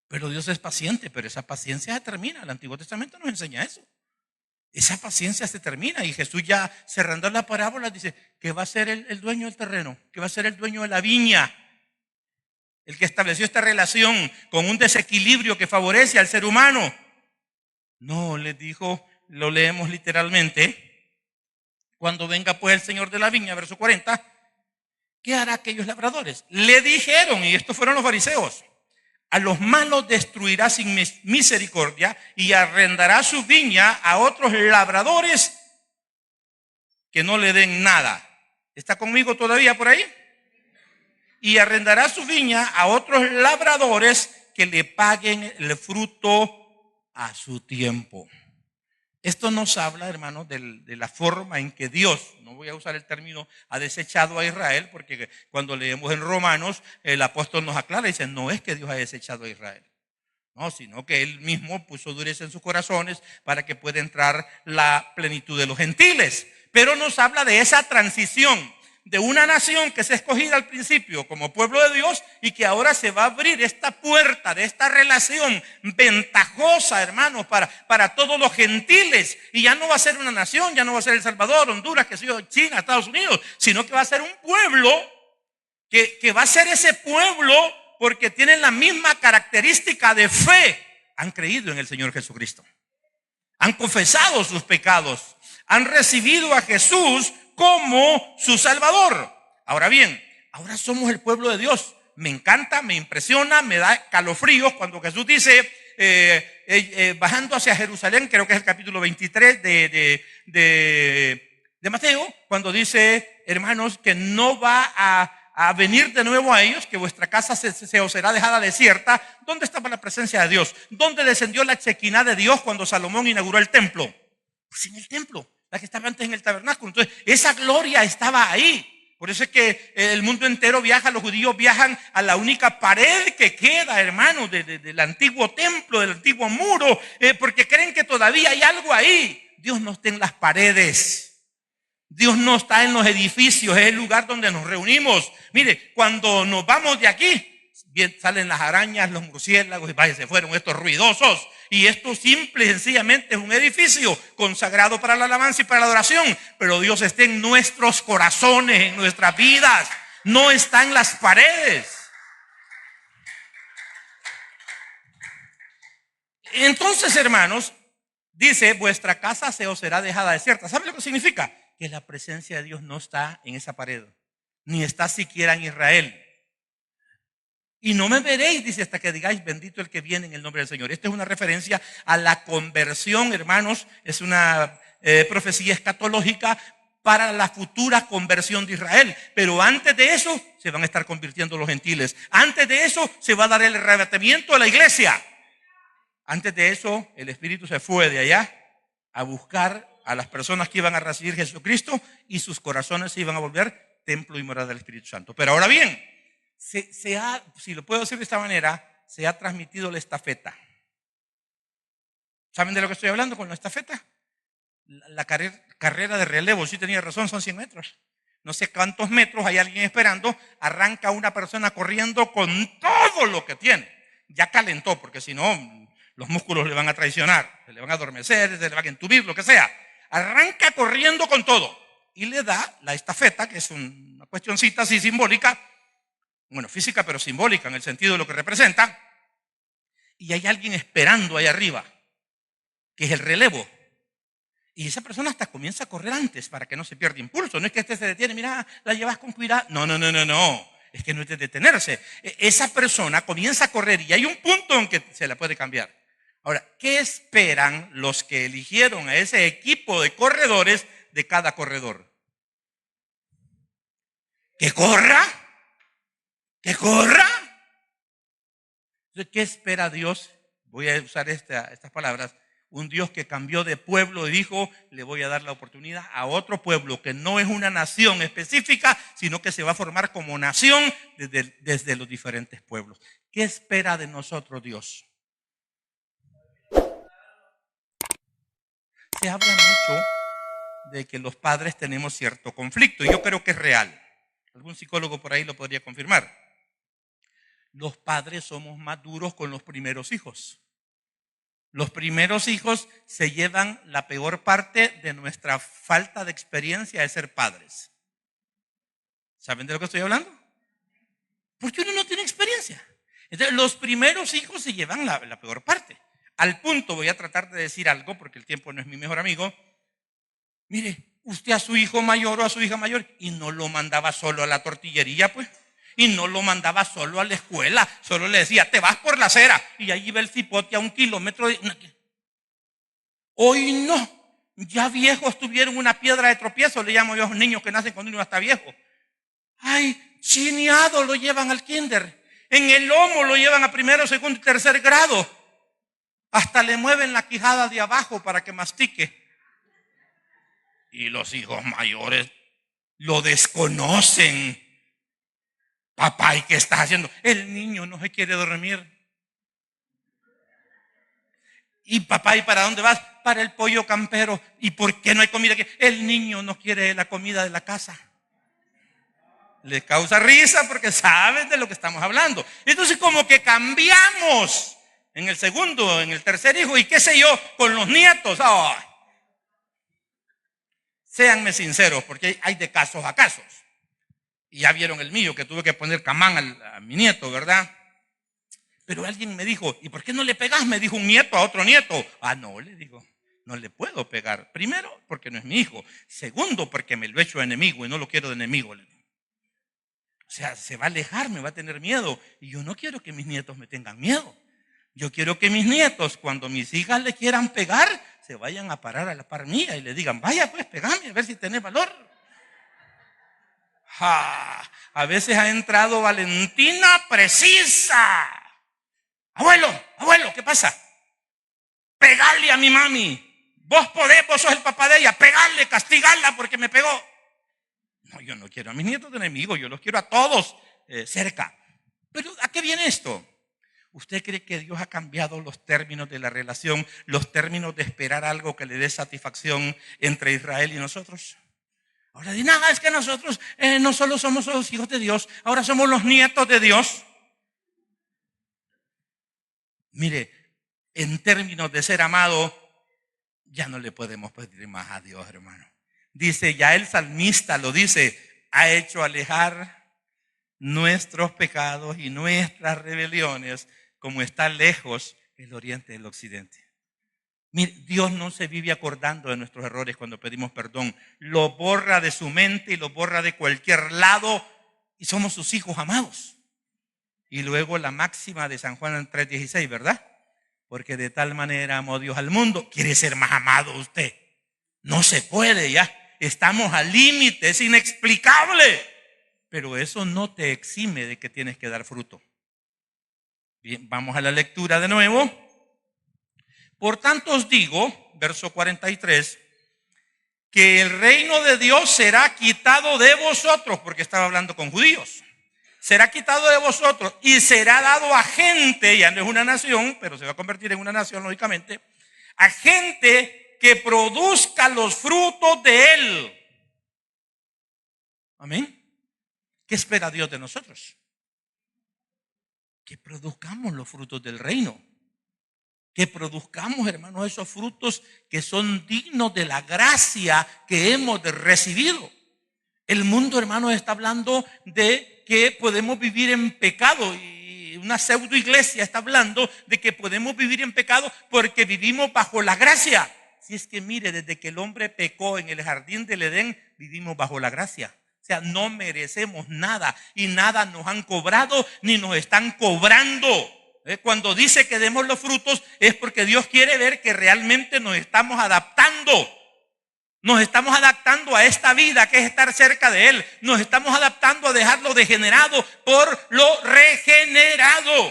Speaker 1: Pero Dios es paciente, pero esa paciencia se termina. El Antiguo Testamento nos enseña eso. Esa paciencia se termina y Jesús, ya cerrando la parábola, dice que va a ser el dueño del terreno, que va a ser el dueño de la viña, el que estableció esta relación con un desequilibrio que favorece al ser humano. No, les dijo, lo leemos literalmente: cuando venga pues el Señor de la viña, verso 40, ¿qué hará aquellos labradores? Le dijeron, y estos fueron los fariseos: a los malos destruirá sin misericordia y arrendará su viña a otros labradores que no le den nada. ¿Está conmigo todavía por ahí? Y arrendará su viña a otros labradores que le paguen el fruto a su tiempo. Esto nos habla, hermanos, de la forma en que Dios, no voy a usar el término ha desechado a Israel, porque cuando leemos en Romanos, el apóstol nos aclara y dice, no es que Dios haya desechado a Israel, no, sino que Él mismo puso dureza en sus corazones para que pueda entrar la plenitud de los gentiles. Pero nos habla de esa transición de una nación que se escogida al principio como pueblo de Dios y que ahora se va a abrir esta puerta de esta relación ventajosa, hermanos, para todos los gentiles. Y ya no va a ser una nación, ya no va a ser El Salvador, Honduras, que sea China, Estados Unidos, sino que va a ser un pueblo que va a ser ese pueblo porque tienen la misma característica de fe. Han creído en el Señor Jesucristo, han confesado sus pecados, han recibido a Jesús como su Salvador. Ahora bien, ahora somos el pueblo de Dios. Me encanta, me impresiona, me da calofríos cuando Jesús dice, bajando hacia Jerusalén, creo que es el capítulo 23 de Mateo, cuando dice, hermanos, que no va a venir de nuevo a ellos, que vuestra casa se os será dejada desierta. ¿Dónde estaba la presencia de Dios? ¿Dónde descendió la Shekinah de Dios cuando Salomón inauguró el templo? Pues en el templo, la que estaba antes en el tabernáculo. Entonces, esa gloria estaba ahí. Por eso es que el mundo entero viaja, los judíos viajan a la única pared que queda, hermano, del antiguo templo, del antiguo muro, porque creen que todavía hay algo ahí. Dios no está en las paredes. Dios no está en los edificios, es el lugar donde nos reunimos. Mire, cuando nos vamos de aquí, bien, salen las arañas, los murciélagos, y vaya, se fueron estos ruidosos. Y esto simple y sencillamente es un edificio consagrado para la alabanza y para la adoración. Pero Dios está en nuestros corazones, en nuestras vidas. No está en las paredes. Entonces, hermanos, dice, vuestra casa se os será dejada desierta. ¿Sabe lo que significa? Que la presencia de Dios no está en esa pared, ni está siquiera en Israel. Y no me veréis, dice, hasta que digáis, bendito el que viene en el nombre del Señor. Esta es una referencia a la conversión, hermanos. Es una profecía escatológica para la futura conversión de Israel. Pero antes de eso se van a estar convirtiendo los gentiles. Antes de eso se va a dar el arrebatamiento de la iglesia. Antes de eso el Espíritu se fue de allá a buscar a las personas que iban a recibir Jesucristo y sus corazones se iban a volver templo y morada del Espíritu Santo. Pero ahora bien, si lo puedo decir de esta manera, se ha transmitido la estafeta. ¿Saben de lo que estoy hablando con la estafeta? La carrera de relevo, sí tenía razón, son 100 metros. No sé cuántos metros, hay alguien esperando, arranca una persona corriendo con todo lo que tiene. Ya calentó, porque si no, los músculos le van a traicionar, se le van a adormecer, se le van a entubir, lo que sea. Arranca corriendo con todo y le da la estafeta, que es una cuestioncita así simbólica, bueno, física pero simbólica en el sentido de lo que representa, y hay alguien esperando ahí arriba, que es el relevo, y esa persona hasta comienza a correr antes para que no se pierda impulso. No es que este se detiene, mira, la llevas con cuidado, no, es que no es de detenerse. Esa persona comienza a correr y hay un punto en que se la puede cambiar. Ahora, ¿qué esperan los que eligieron a ese equipo de corredores de cada corredor? ¿Que corra? ¿Que corra? Entonces, ¿qué espera Dios? Voy a usar estas palabras. Un Dios que cambió de pueblo y dijo, le voy a dar la oportunidad a otro pueblo que no es una nación específica, sino que se va a formar como nación desde los diferentes pueblos. ¿Qué espera de nosotros Dios? se habla mucho de que los padres tenemos cierto conflicto, y yo creo que es real. Algún psicólogo por ahí lo podría confirmar. Los padres somos más duros con los primeros hijos. Los primeros hijos se llevan la peor parte de nuestra falta de experiencia de ser padres. ¿Saben de lo que estoy hablando? Porque uno no tiene experiencia. Entonces, los primeros hijos se llevan la peor parte. Al punto, voy a tratar de decir algo, porque el tiempo no es mi mejor amigo. Mire, usted a su hijo mayor o a su hija mayor, y no lo mandaba solo a la tortillería, pues. Y no lo mandaba solo a la escuela, solo le decía, te vas por la acera, y ahí iba el cipote a 1 kilómetro. Hoy no, ya viejos tuvieron una piedra de tropiezo, le llamo yo a los niños que nacen cuando uno está viejo. Ay, chineado lo llevan al kinder, en el lomo lo llevan a primero, segundo y tercer grado, hasta le mueven la quijada de abajo para que mastique. Y los hijos mayores lo desconocen. Papá, ¿y qué estás haciendo? El niño no se quiere dormir. Y papá, ¿y para dónde vas? Para el pollo campero. ¿Y por qué no hay comida aquí? El niño no quiere la comida de la casa. Les causa risa porque saben de lo que estamos hablando. Entonces como que cambiamos en el segundo, en el tercer hijo y qué sé yo, con los nietos. Oh. Séanme sinceros porque hay de casos a casos. Y ya vieron el mío, que tuve que poner camán a mi nieto, ¿verdad? Pero alguien me dijo, ¿y por qué no le pegas? Me dijo un nieto a otro nieto. Ah, no, le digo, no le puedo pegar. Primero, porque no es mi hijo. Segundo, porque me lo he hecho enemigo y no lo quiero de enemigo. Le digo. O sea, se va a alejar, me va a tener miedo. Y yo no quiero que mis nietos me tengan miedo. Yo quiero que mis nietos, cuando mis hijas le quieran pegar, se vayan a parar a la par mía y le digan, vaya pues, pegame, a ver si tenés valor. A veces ha entrado Valentina precisa. Abuelo, ¿qué pasa? Pegarle a mi mami. Vos podés, vos sos el papá de ella. Pegarle, castigarla porque me pegó. No, yo no quiero a mis nietos de enemigos, yo los quiero a todos cerca. Pero ¿a qué viene esto? ¿Usted cree que Dios ha cambiado los términos de la relación, los términos de esperar algo que le dé satisfacción entre Israel y nosotros? Ahora di, nada, es que nosotros no solo somos los hijos de Dios, ahora somos los nietos de Dios. Mire, en términos de ser amado, ya no le podemos pedir más a Dios, hermano. Dice, ya el salmista lo dice, ha hecho alejar nuestros pecados y nuestras rebeliones como está lejos el oriente del occidente. Mire, Dios no se vive acordando de nuestros errores cuando pedimos perdón. Lo borra de su mente y lo borra de cualquier lado y somos sus hijos amados. Y luego la máxima de San Juan 3:16, ¿verdad? Porque de tal manera amó Dios al mundo. ¿Quiere ser más amado usted? No se puede ya. Estamos al límite, es inexplicable. Pero eso no te exime de que tienes que dar fruto. Bien, vamos a la lectura de nuevo. Por tanto os digo, verso 43, que el reino de Dios será quitado de vosotros, porque estaba hablando con judíos. Será quitado de vosotros y será dado a gente, ya no es una nación, pero se va a convertir en una nación lógicamente, a gente que produzca los frutos de él. Amén. ¿Qué espera Dios de nosotros? Que produzcamos los frutos del reino. Que produzcamos, hermanos, esos frutos que son dignos de la gracia que hemos recibido. El mundo, hermanos, está hablando de que podemos vivir en pecado y una pseudo iglesia está hablando de que podemos vivir en pecado porque vivimos bajo la gracia. Si es que mire, desde que el hombre pecó en el jardín del Edén, vivimos bajo la gracia. O sea, no merecemos nada y nada nos han cobrado ni nos están cobrando. Cuando dice que demos los frutos es porque Dios quiere ver que realmente nos estamos adaptando. Nos estamos adaptando a esta vida que es estar cerca de Él. Nos estamos adaptando a dejarlo degenerado por lo regenerado.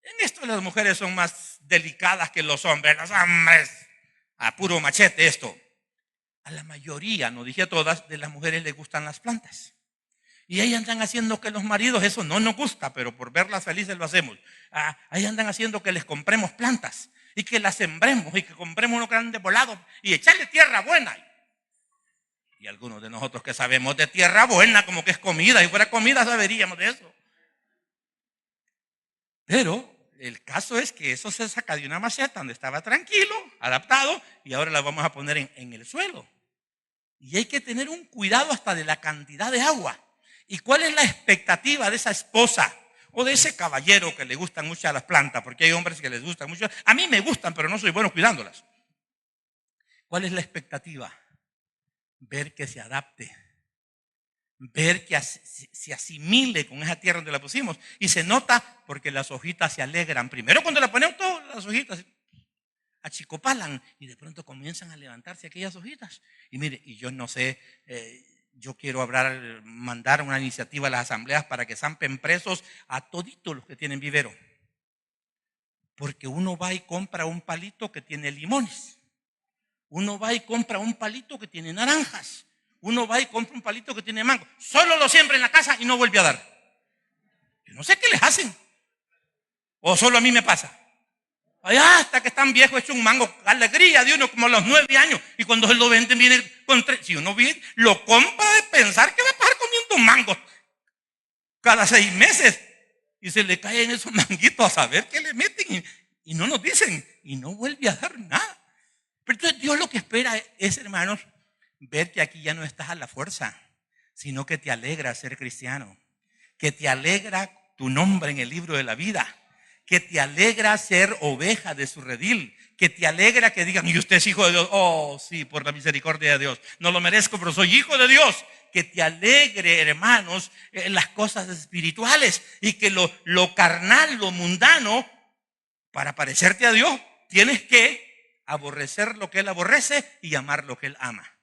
Speaker 1: En esto las mujeres son más delicadas que los hombres. Los hombres, a puro machete esto. A la mayoría, no dije a todas, de las mujeres les gustan las plantas. Y ahí andan haciendo que los maridos, eso no nos gusta, pero por verlas felices lo hacemos. Ahí andan haciendo que les compremos plantas. y que la sembremos y que compremos unos grandes volados y echarle tierra buena. Y algunos de nosotros que sabemos de tierra buena, como que es comida, si fuera comida saberíamos de eso. Pero el caso es que eso se saca de una maceta donde estaba tranquilo, adaptado, y ahora la vamos a poner en el suelo. Y hay que tener un cuidado hasta de la cantidad de agua. ¿Y cuál es la expectativa de esa esposa o de ese caballero que le gustan mucho a las plantas? Porque hay hombres que les gustan mucho. A mí me gustan, pero no soy bueno cuidándolas. ¿Cuál es la expectativa? Ver que se adapte, ver que se asimile con esa tierra donde la pusimos. Y se nota porque las hojitas se alegran. Primero cuando la ponemos todas las hojitas achicopalan y de pronto comienzan a levantarse aquellas hojitas. Y mire, y yo no sé, yo quiero mandar una iniciativa a las asambleas para que zampen presos a toditos los que tienen vivero. Porque uno va y compra un palito que tiene limones. Uno va y compra un palito que tiene naranjas. Uno va y compra un palito que tiene mango. Solo lo siembra en la casa y no vuelve a dar. Yo no sé qué les hacen. O solo a mí me pasa. Allá hasta que están viejos hecho un mango. Alegría de uno como a los 9 años. Y cuando se lo venden viene con 3. Si uno viene, lo compra de pensar que va a pasar comiendo mangos cada 6 meses. Y se le caen esos manguitos a saber qué le meten. Y no nos dicen. Y no vuelve a dar nada. Pero entonces Dios lo que espera es, hermanos, ver que aquí ya no estás a la fuerza, sino que te alegra ser cristiano, que te alegra tu nombre en el libro de la vida, que te alegra ser oveja de su redil, que te alegra que digan, y usted es hijo de Dios. Oh, sí, por la misericordia de Dios. No lo merezco, pero soy hijo de Dios. Que te alegre, hermanos, las cosas espirituales y que lo carnal, lo mundano, para parecerte a Dios, tienes que aborrecer lo que Él aborrece y amar lo que Él ama.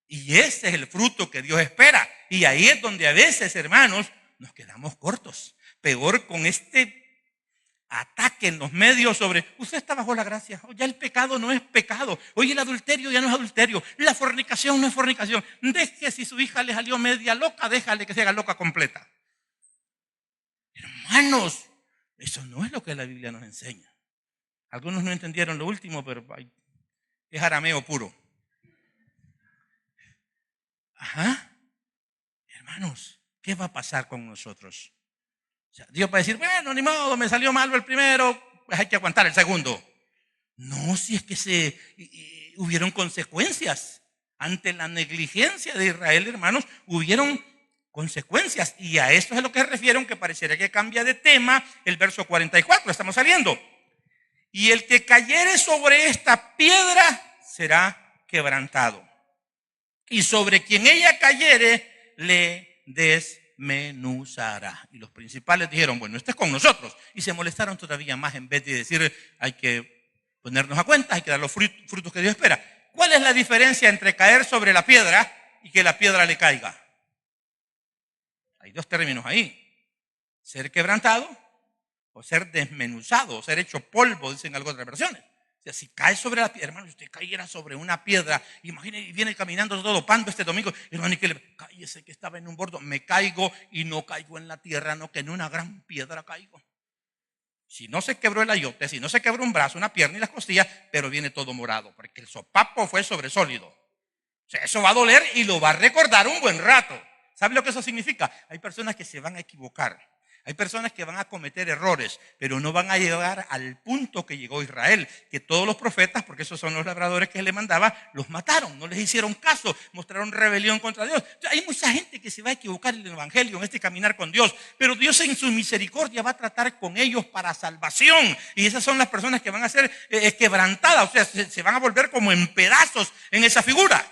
Speaker 1: Y ese es el fruto que Dios espera. Y ahí es donde a veces, hermanos, nos quedamos cortos. Peor con este ataque en los medios sobre, usted está bajo la gracia, ya el pecado no es pecado, oye, el adulterio ya no es adulterio, la fornicación no es fornicación. Deje, si su hija le salió media loca, déjale que se haga loca completa. Hermanos, eso no es lo que la Biblia nos enseña. Algunos no entendieron lo último, pero es arameo puro. Ajá. Hermanos, ¿qué va a pasar con nosotros? O sea, Dios va a decir, bueno, ni modo, me salió malo el primero, pues hay que aguantar el segundo. No, si es que hubieron consecuencias. Ante la negligencia de Israel, hermanos, hubieron consecuencias. Y a esto es a lo que se refiere, aunque pareciera que cambia de tema, el verso 44, estamos saliendo. Y el que cayere sobre esta piedra será quebrantado. Y sobre quien ella cayere le desmenuzará. Y los principales dijeron, bueno, este es con nosotros. Y se molestaron todavía más en vez de decir, hay que ponernos a cuenta, hay que dar los frutos que Dios espera. ¿Cuál es la diferencia entre caer sobre la piedra y que la piedra le caiga? Hay dos términos ahí. Ser quebrantado o ser desmenuzado, o ser hecho polvo, dicen algunas otras versiones. O sea, si cae sobre la piedra, hermano, si usted cayera sobre una piedra, imagínese, viene caminando todo pando este domingo, hermano, y que cállese que estaba en un bordo, me caigo y no caigo en la tierra, no, que en una gran piedra caigo. Si no se quebró el ayote, si no se quebró un brazo, una pierna y las costillas, pero viene todo morado, porque el sopapo fue sobre sólido. O sea, eso va a doler y lo va a recordar un buen rato. ¿Sabe lo que eso significa? Hay personas que se van a equivocar. Hay personas que van a cometer errores, pero no van a llegar al punto que llegó Israel, que todos los profetas, porque esos son los labradores que él le mandaba, los mataron, no les hicieron caso, mostraron rebelión contra Dios. Hay mucha gente que se va a equivocar en el evangelio, en este caminar con Dios, pero Dios en su misericordia va a tratar con ellos para salvación. Y esas son las personas que van a ser quebrantadas, o sea, se van a volver como en pedazos en esa figura.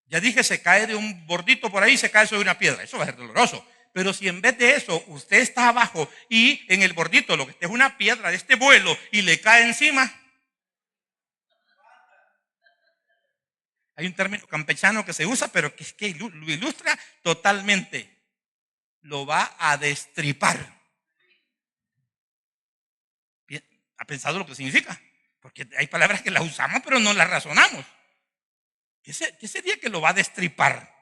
Speaker 1: Ya dije, se cae de un bordito por ahí, se cae sobre una piedra, eso va a ser doloroso. Pero si en vez de eso usted está abajo y en el bordito lo que es una piedra de este vuelo y le cae encima, hay un término campechano que se usa, pero que lo ilustra totalmente. Lo va a destripar. Bien, ¿ha pensado lo que significa? Porque hay palabras que las usamos pero no las razonamos. ¿Qué sería que lo va a destripar?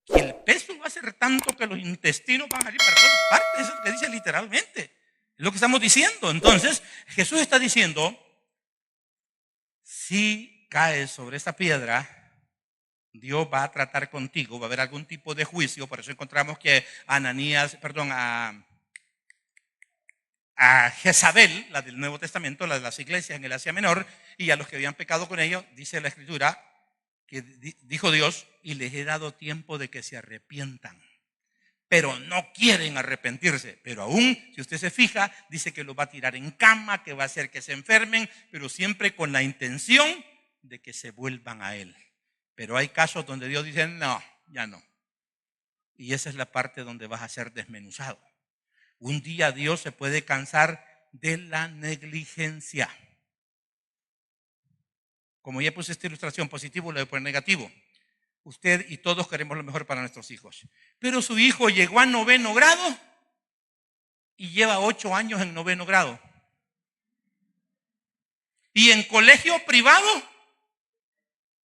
Speaker 1: Que el peso va a ser tanto que los intestinos van a salir para todas partes. Eso es lo que dice literalmente. Es lo que estamos diciendo. Entonces, Jesús está diciendo, si caes sobre esta piedra, Dios va a tratar contigo, va a haber algún tipo de juicio. Por eso encontramos que a Jezabel, la del Nuevo Testamento, la de las iglesias en el Asia Menor, y a los que habían pecado con ellos, dice la Escritura, que dijo Dios, y les he dado tiempo de que se arrepientan. Pero no quieren arrepentirse. Pero aún, si usted se fija, dice que los va a tirar en cama, que va a hacer que se enfermen, pero siempre con la intención de que se vuelvan a Él. Pero hay casos donde Dios dice, no, ya no. Y esa es la parte donde vas a ser desmenuzado. Un día Dios se puede cansar de la negligencia. Como ya puse esta ilustración, positivo, le voy a poner negativo. Usted y todos queremos lo mejor para nuestros hijos. Pero su hijo llegó a 9º grado y lleva 8 años en 9º grado. Y en colegio privado,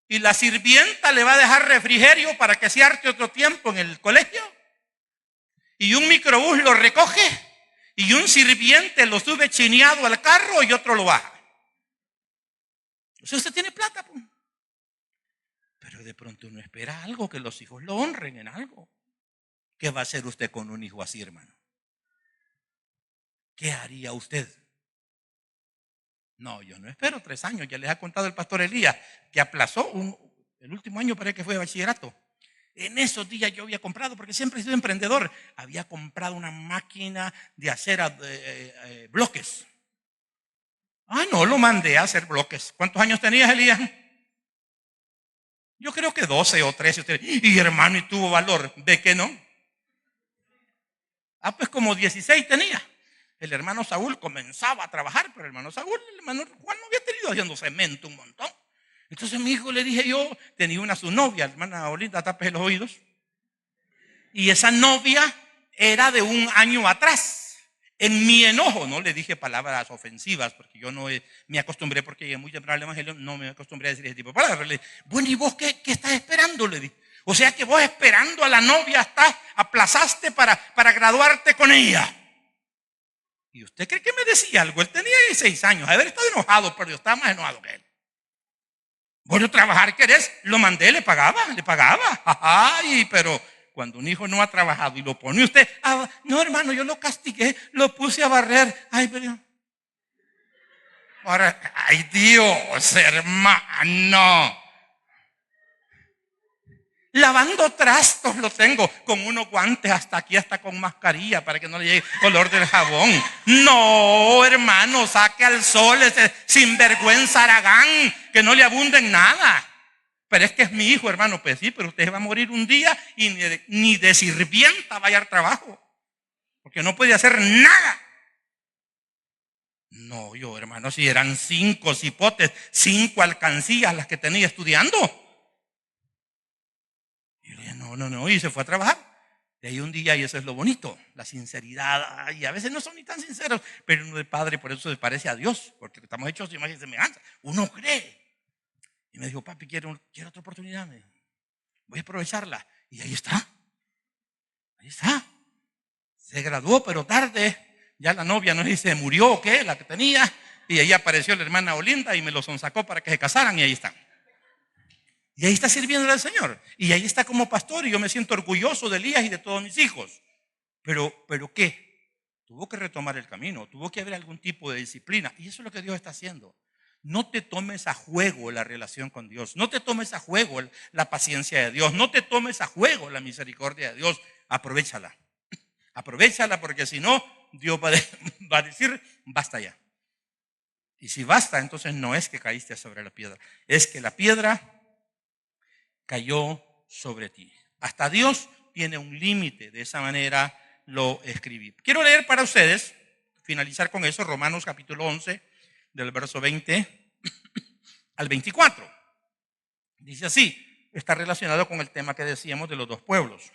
Speaker 1: y la sirvienta le va a dejar refrigerio para que se harte otro tiempo en el colegio. Y un microbús lo recoge y un sirviente lo sube chineado al carro y otro lo baja. Entonces usted tiene plata, pues. Pero de pronto uno espera algo, que los hijos lo honren en algo. ¿Qué va a hacer usted con un hijo así, hermano? ¿Qué haría usted? No, yo no espero 3 años. Ya les ha contado el pastor Elías que aplazó el último año, parece que fue de bachillerato. En esos días yo había comprado, porque siempre he sido emprendedor, había comprado una máquina de hacer bloques. No, lo mandé a hacer bloques. ¿Cuántos años tenías, Elías? Yo creo que 12 o 13. Y hermano, y tuvo valor. ¿Ve que no? Pues como 16 tenía. El hermano Saúl comenzaba a trabajar, pero el hermano Juan no había tenido haciendo cemento un montón. Entonces mi hijo, le dije yo, tenía su novia, la hermana Olinda, tápese los oídos. Y esa novia era de 1 año atrás. En mi enojo, no le dije palabras ofensivas, porque yo no me acostumbré, porque muy temprano al evangelio no me acostumbré a decir ese tipo de palabras. Le dije, bueno, ¿y vos qué estás esperando? Le dije. O sea que vos esperando a la novia aplazaste para graduarte con ella. ¿Y usted cree que me decía algo? Él tenía 16 años, haber estado enojado, pero yo estaba más enojado que él. Bueno, trabajar querés, lo mandé, le pagaba. Ay, pero cuando un hijo no ha trabajado y lo pone usted, no, hermano, yo lo castigué, lo puse a barrer. Ay, pero ahora, ay, Dios, hermano. Lavando trastos lo tengo con unos guantes hasta aquí, hasta con mascarilla para que no le llegue el olor del jabón. No, hermano, saque al sol ese sinvergüenza Aragán, que no le abunde en nada. Pero es que es mi hijo, hermano. Pues sí, pero usted va a morir un día y ni de sirvienta va a hallar trabajo, porque no puede hacer nada. No, yo, hermano, si eran 5 cipotes, 5 alcancías las que tenía estudiando. No, y se fue a trabajar. De ahí un día, y eso es lo bonito, la sinceridad. Y a veces no son ni tan sinceros, pero uno de padre por eso se parece a Dios, porque estamos hechos de imagen y semejanza. Uno cree. Y me dijo, papi, quiero otra oportunidad. Voy a aprovecharla. Y ahí está. Se graduó, pero tarde. Ya la novia no sé si se murió o qué, la que tenía. Y ahí apareció la hermana Olinda y me los sonsacó para que se casaran, y ahí están. Y ahí está sirviendo al Señor. Y ahí está como pastor, y yo me siento orgulloso de Elías y de todos mis hijos. Pero ¿qué? Tuvo que retomar el camino, tuvo que haber algún tipo de disciplina. Y eso es lo que Dios está haciendo. No te tomes a juego la relación con Dios. No te tomes a juego la paciencia de Dios. No te tomes a juego la misericordia de Dios. Aprovéchala. Aprovéchala, porque si no, Dios va a decir, basta ya. Y si basta, entonces no es que caíste sobre la piedra. Es que la piedra cayó sobre ti. Hasta Dios tiene un límite. De esa manera lo escribí. Quiero leer para ustedes, finalizar con eso, Romanos capítulo 11, del verso 20 al 24. Dice así, está relacionado con el tema que decíamos de los 2 pueblos.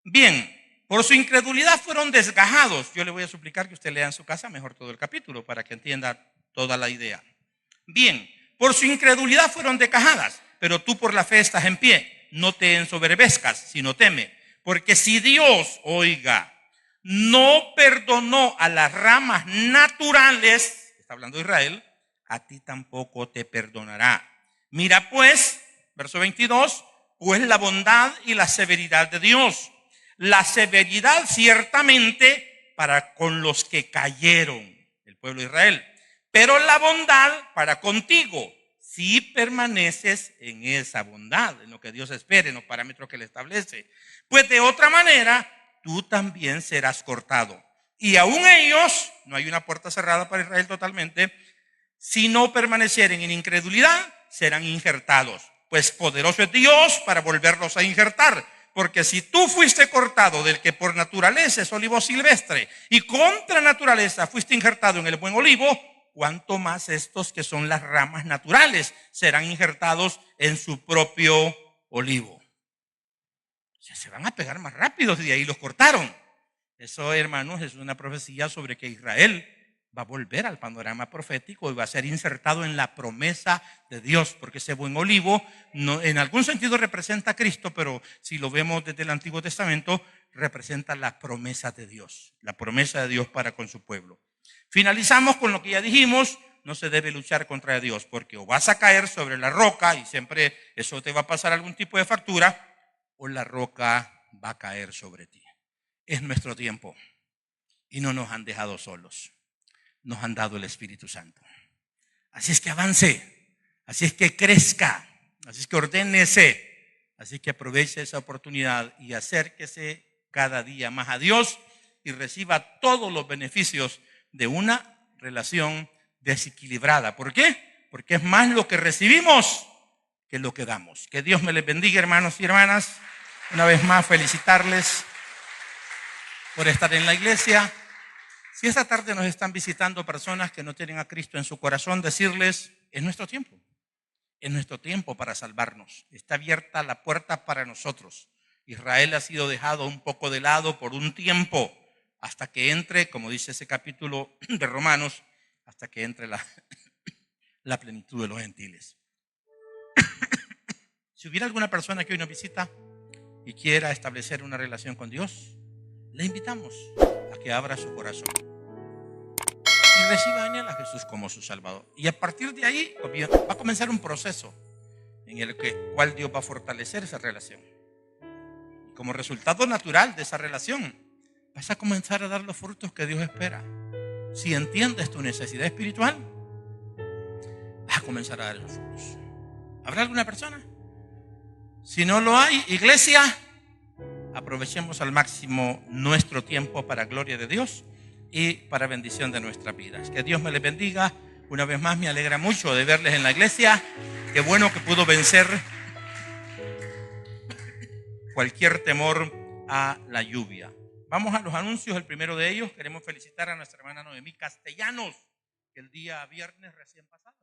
Speaker 1: Bien, por su incredulidad fueron desgajados. Yo le voy a suplicar que usted lea en su casa mejor todo el capítulo para que entienda toda la idea. Bien, por su incredulidad fueron desgajadas, pero tú por la fe estás en pie. No te ensoberbezcas, sino teme. Porque si Dios, oiga, no perdonó a las ramas naturales, está hablando de Israel, a ti tampoco te perdonará. Mira pues, verso 22, pues la bondad y la severidad de Dios. La severidad ciertamente para con los que cayeron, el pueblo de Israel, pero la bondad para contigo, si permaneces en esa bondad, en lo que Dios espera, en los parámetros que le establece. Pues de otra manera, tú también serás cortado. Y aún ellos, no hay una puerta cerrada para Israel totalmente, si no permanecieren en incredulidad, serán injertados. Pues poderoso es Dios para volverlos a injertar. Porque si tú fuiste cortado del que por naturaleza es olivo silvestre y contra naturaleza fuiste injertado en el buen olivo, cuánto más estos que son las ramas naturales serán injertados en su propio olivo. O sea, se van a pegar más rápido, de ahí los cortaron. Eso, hermanos, es una profecía sobre que Israel va a volver al panorama profético y va a ser insertado en la promesa de Dios, porque ese buen olivo no, en algún sentido representa a Cristo, pero si lo vemos desde el Antiguo Testamento, representa la promesa de Dios, la promesa de Dios para con su pueblo. Finalizamos con lo que ya dijimos: no se debe luchar contra Dios, porque o vas a caer sobre la roca y siempre eso te va a pasar algún tipo de factura, o la roca va a caer sobre ti. Es nuestro tiempo y no nos han dejado solos. Nos han dado el Espíritu Santo. Así es que avance, así es que crezca, así es que ordénese, así que aproveche esa oportunidad y acérquese cada día más a Dios y reciba todos los beneficios de una relación desequilibrada. ¿Por qué? Porque es más lo que recibimos que lo que damos. Que Dios me les bendiga, hermanos y hermanas. Una vez más, felicitarles por estar en la iglesia. Si esta tarde nos están visitando personas que no tienen a Cristo en su corazón, decirles: es nuestro tiempo. Es nuestro tiempo para salvarnos. Está abierta la puerta para nosotros. Israel ha sido dejado un poco de lado por un tiempo, hasta que entre, como dice ese capítulo de Romanos, hasta que entre la plenitud de los gentiles. Si hubiera alguna persona que hoy nos visita y quiera establecer una relación con Dios, le invitamos a que abra su corazón y reciba en él a Jesús como su Salvador. Y a partir de ahí va a comenzar un proceso en el cual Dios va a fortalecer esa relación. Y como resultado natural de esa relación, vas a comenzar a dar los frutos que Dios espera. Si entiendes tu necesidad espiritual, vas a comenzar a dar los frutos. ¿Habrá alguna persona? Si no lo hay, iglesia, aprovechemos al máximo nuestro tiempo para gloria de Dios y para bendición de nuestras vidas. Que Dios me les bendiga. Una vez más, me alegra mucho de verles en la iglesia. Qué bueno que pudo vencer cualquier temor a la lluvia. Vamos a los anuncios. El primero de ellos, queremos felicitar a nuestra hermana Noemí Castellanos, que el día viernes recién pasado